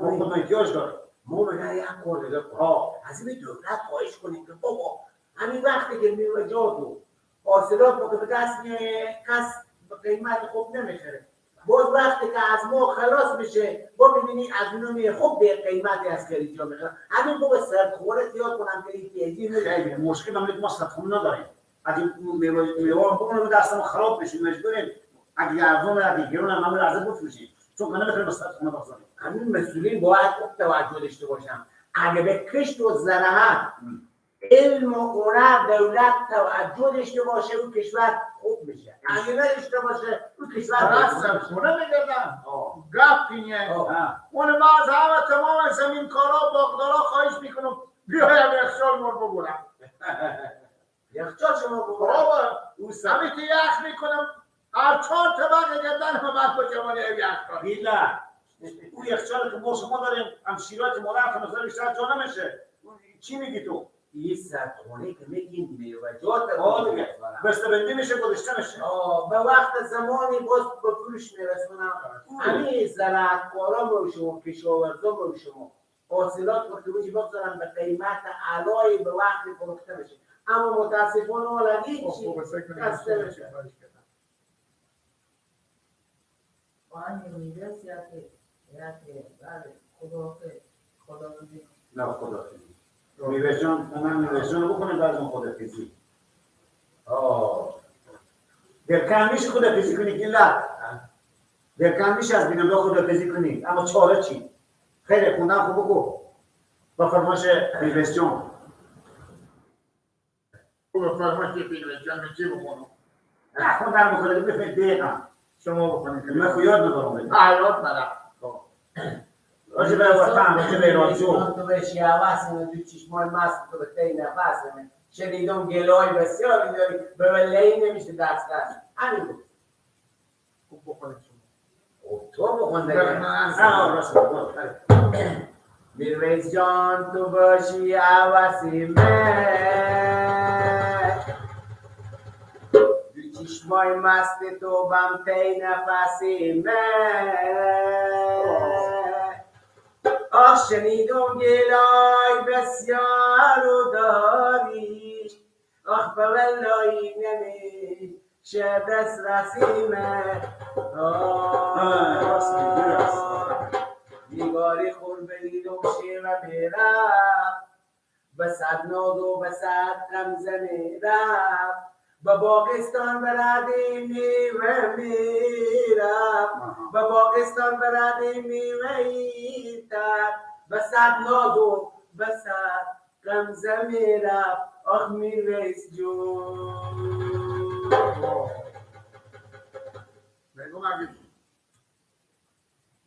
ما خود احتیاج داره ما بگره یک کار دیگه کن از این دولت خواهش کنیم که بابا همین وقتی که میوجات و حاصلات ما که به دست میه کس به قیمت خوب نمیخره باز وقتی که از ما خلاص میشه با ببینی از اونو میه خوب به قیمتی از خریجی ها میخره همین با سردخوره زیاد کنم که این تیزی خیلی مشکل هم ما سردخونه نداریم اگه میوان بکنه به دست ما خراب بشیم مجبوریم اگه ارزون اگه گرون هم همون ارزه بفروشیم چون من نمیتونیم به سردخونه بخوریم همین مسئولین باید خوب توجه داشته باشن اگه به کشت و زراعت علم و هنر دولت توجه داشته باشه اون کشور خوب میشه اگه نداشته باشه اون کشور سردخونه میگردن گپ اینه اون باز همه تمام زمین کارا باغدارا خواهش میکنم بیایم یخچال مر بگورم یخچال شما بگورم همین که یخ میکنم هر 4 طبق گردن همه بعد با جمالی یخچال بیله اون یخچال که ما شما داریم هم شیرات مادر که مثلا بیشتر جا نمیشه چی میگی تو؟ این سردخونه که میگیم میوجات دیگه بسته‌بندی میشه گذاشته میشه به وقت زمانی باز به فروش میرسونم همین زراعتکارا با شما کشاورزا با شما حاصلات رو فروشی بگذارن به قیمت علای به وقت فروخته بشه اما متاسفانه حالا هیچی کسته بشه نه خدا میوه‌جان من میوه‌جان بکنه بعد اون خدافیزی دلکن میشه خدافیزی کنی که نه دلکن میشه از بینم خدافیزی کنی اما چاره چی؟ خیلی خوندن خوب بگو با فرماش میوه‌جان با فرماش میوه‌جان چی بکنم؟ نه خوندن بکنه بفکر دقیقا شما بکنید که من خیاد ندارم یاد ندارم راجع به وطن راجع به ایرانجو تو بهش یواز اینو دو چشمای مست تو به تی نفس همه شنیدم گلای بسیاری داری به ولی نمیشه دست همین بود خوب بکنید شما تو بخون دیگه راست میرویز جان تو باشی عوضی من دو چشمای مست تو بم تی نفسی من آخ شنیدم گلای بسیار و داری آخ به ولایی نمی شه دست رسیمه دیواری خور بدیدم شه و میرم به صد ناز و به صد غمزه رفت به باغستان برد میوه میرفت به باغستان برد میوه تر به صد ناز و به صد غمزه میرفت آخ میرویس جون. بگم اگه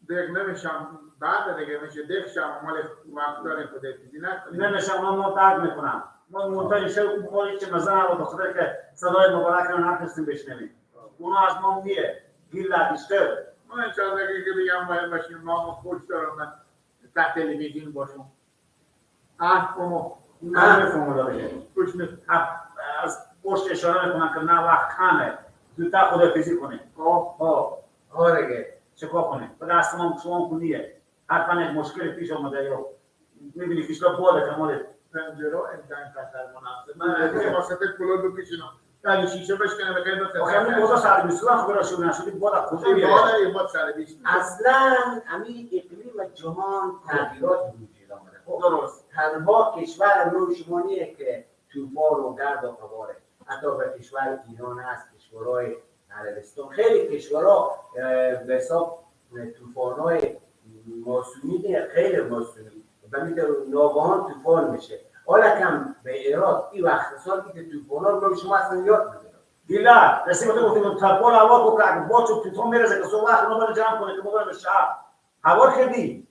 دیگه نمیشم بعد دیگه میشه دیگشم مال وقت داریم که دیگه نکنیم. نمیشم من معتاد میکنم. ما منتظر شو بخوری که مزه رو بخاطر که صدای مبارک رو نتونستیم بشنویم. اونو از ما میه گیل بیشتر. من چند دیگه که بگم باید باشیم ما خوش دارم من تحت تلویزیون باشم. اونو نمیفهمم داره. خوش نیست. از پشت اشاره میکنم که نه وقت کمه. زودتر خداحافظی کنیم. آره چیکار کنیم؟ به دست ما شما کنیه. حتما یک مشکل پیش آمده یا میبینی فیشلا بالا که مال پنجره امتحان کردن مناسب. من اگه واسطه کلور بکشینم. تا شیشه بشکنه به خیلی بسیار. آخه همین بودا سر بیسوان خبر شد نشدی بودا کجا میره؟ بالا بود سر بیش. اصلا همین اقلیم جهان تغییرات وجود آمده. درست. تنها کشور نوشمانیه که طوفان و گرد و غباره. حتی به کشور ایران هست، کشورهای عربستان، خیلی کشورها به حساب طوفان‌های موسمی خیلی موسمی و میتونه ناگهان طوفان میشه. حالا کم به عراق این وقت سال که طوفان‌ها رو شما اصلا یاد میگیرن. دیلا رسیدم تو گفتم ترپول هوا کو که با تو طوفان میرسه که صبح وقت نمیره جمع کنه که بگم شهر هوا خیلی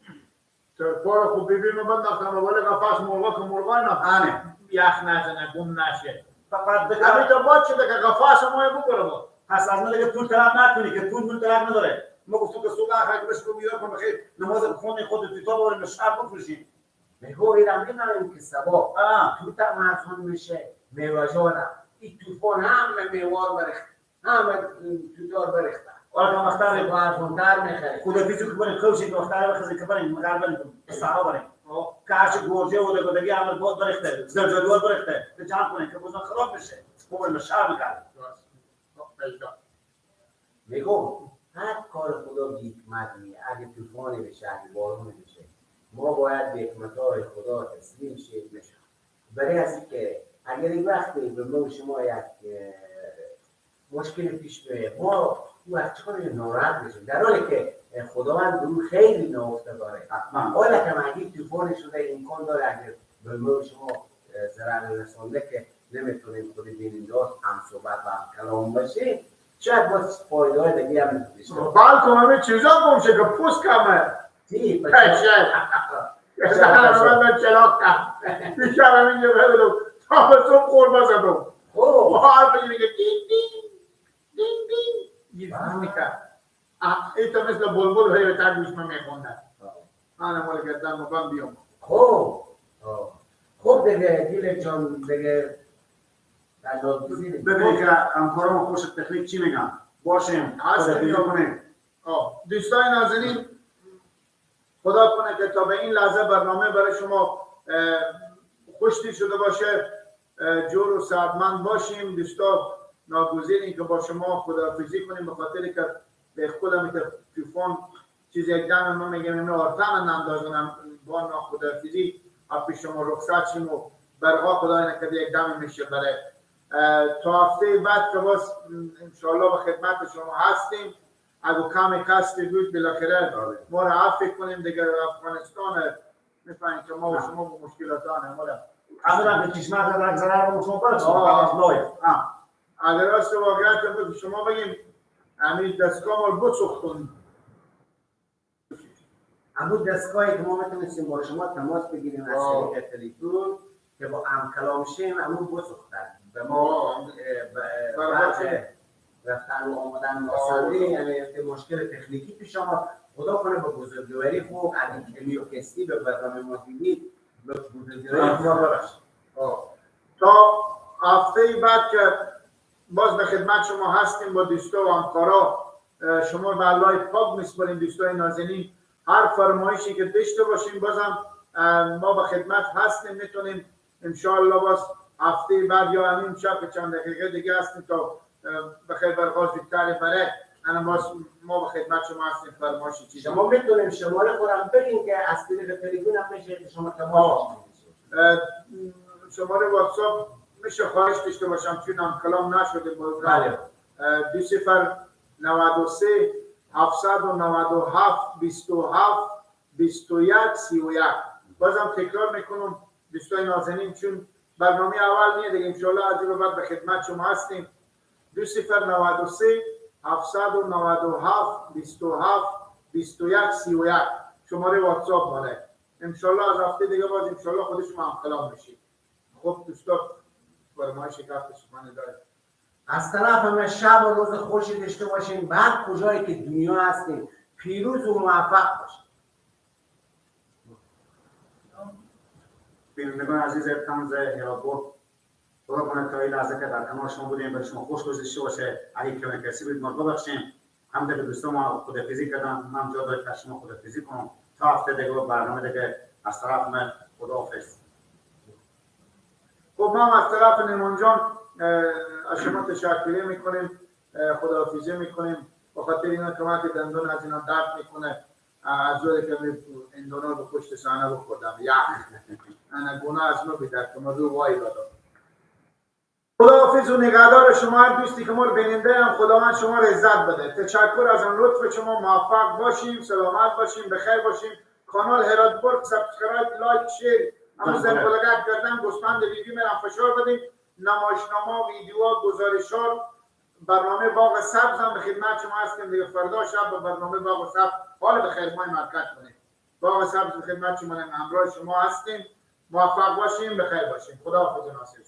ترپول خوب ببینم من نفتم ولی قفاس مرغ که مرغ نه یخ نزنه گم نشه. فقط همین بکار تو باید شده که قفاس ما بکنم. پس از من دیگه طول طلب نکنی که طول من طلب نداره. ما گفتم که صبح وقت بهش رو بیاد کنم خیلی نماز خونه خود تو تا بریم شهر بفروشیم. میگو ایران میگم که سبا تو تماسون میشه میوه‌جانا این طوفان همه میوار برخت همه تو دار برخت. حالا که مختار بارفوندار میخره. خدافیزی که بریم کوشش که مختار بخزی که بریم مگر بریم صحرا بریم. کارش گوجه و دیگه عمل بود برخته زلزله برخته به جان کنه که بزن خراب بشه. بریم شهر میکنه. میگم هر کار خدا بی حکمتیه. اگه طوفانی بشه اگه بارون بشه ما باید به حکمت‌های خدا تسلیم شیم بشیم. برای از اینکه اگر این وقتی به ما شما یک مشکل پیش بیاید ما وقت چقدر ناراحت میشیم در حالی که خداوند رو خیلی نهفته داره. حالا که اگه طوفانی شده امکان داره اگر به ما شما ضرر رسونده که نمیتونیم خود بیننداز هم صحبت و هم کلام باشیم شاید باز فایده های دیگه هم نمیشه. بلکه همه چیزا گمشه که پوست کمه. تی پشه. من چلاق کم. بیشتر اینجا ببینم تا به صبح قربا زدم. حرف میگه دین دین دین دین. یه میکرد. این تو مثل بلبل هی به تر گوش من میخوندن. من مال گردن مقام بیام. خوب دیگه دیل جان دیگه ببینید که همکارم خوش تکنیک چی میگن باشیم خدافیزی کنیم. دوستان نازنین خدا کنه که تا به این لحظه برنامه برای شما خوشتی شده باشه جور و سعادتمند باشیم. دوستان ناگزیریم که با شما خداحافظی کنیم به خاطر که به خودم که طوفان چیز یک دم ما میگم اینو آرتن نندازونم با ناخداحافظی پیش شما رخصت شیم و برها خدای نکرده یک دم میشه برای تا هفته بعد که باز انشاءالله به خدمت شما هستیم. اگه کمی کستی بود بالاخره ما را عفو کنیم دیگه افغانستان میفهمید که ما و شما با مشکلاتانه ما را همه که چشمه در ضرر رو شما برسید اگر راست واقعیت بود شما بگیم همین دستگاه ما بسختون همون دستگاهی که ما میتونستیم با شما تماس بگیریم از طریق تلفن که با هم کلام شیم همون بسختن به ما رفتن و آمدن آسانده یعنی مشکل تکنیکی پیش آمد. خدا کنه با بزرگواری خوب اگه کمی و کسی به برنامه ما دیدید به بزرگواری خوب برش تا هفته بعد که باز به خدمت شما هستیم با دوستا و همکارا شما به الله پاک میسپاریم. دوستای نازنین هر فرمایشی که داشته باشیم بازم ما به خدمت هستیم. میتونیم انشاءالله باز هفته بعد یا همین شب چند دقیقه دیگه هستیم تا بخیر برخواست زودتر بره انا ما به خدمت شما هستیم. فرمایشی چیزی شما میتونیم شماره خودم بگیم که از طریق تلفن هم میشه شما تماس شماره واتساپ میشه خواهش داشته باشم چون هم کلام نشده بود. بله. 2093 797 27 21 31. بازم تکرار میکنم دوستای نازنین چون برنامه اول نیه دیگه انشاءالله از این به بعد به خدمت شما هستیم. 2093 797 27 21 31 شماره واتساپ ماله. انشاءالله از هفته دیگه باز انشاءالله خودش هم کلام میشید. خب دوستا فرمایش کافی شما داره. از طرف همه شب و روز خوشی داشته باشین. بعد کجایی که دنیا هستین پیروز و موفق باشین. بینندگان عزیز طنز هراتبورگ، دعا کنم تا این لحظه که در کنار شما بودیم به شما خوش گذشته باشه. اگه کمی کسی بود ما ببخشیم. هم دیگه دوستان ما خدافیزی کردم، هم جا دارید که شما خدافیزی کنم تا هفته دیگه برنامه دیگه. از طرف من خداحافظ. خب ما از طرف نیمان جان از شما تشکر میکنیم، خداحافظی میکنیم بخاطر اینا که دندون از اینا درد میکنه. از جایی که این دونار به پشت صحنه بخوردم انا گناه از ما بیدر که ما رو وای دادم. خداحافظ و نگهدار شما هر دوستی که ما رو بیننده هم خداوند شما رو عزت بده. تشکر از آن لطف شما. موفق باشیم، سلامت باشیم، بخیر باشیم. کانال هراتبورگ سابسکرایب، لایک، شیر همون زنگولگت کردن گوسفند ویدیو میرم فشار بدیم. نمایشنامه، ویدیوها، گزارشات، برنامه باغ سبز هم به خدمت شما هستیم دیگه. فردا شب به برنامه باغ سبز حال به خیر مای مرکز کنیم. باغ سبز به خدمت شما همراه شما هستیم. موفق باشیم، بخیر باشیم. خداحافظ ناصر.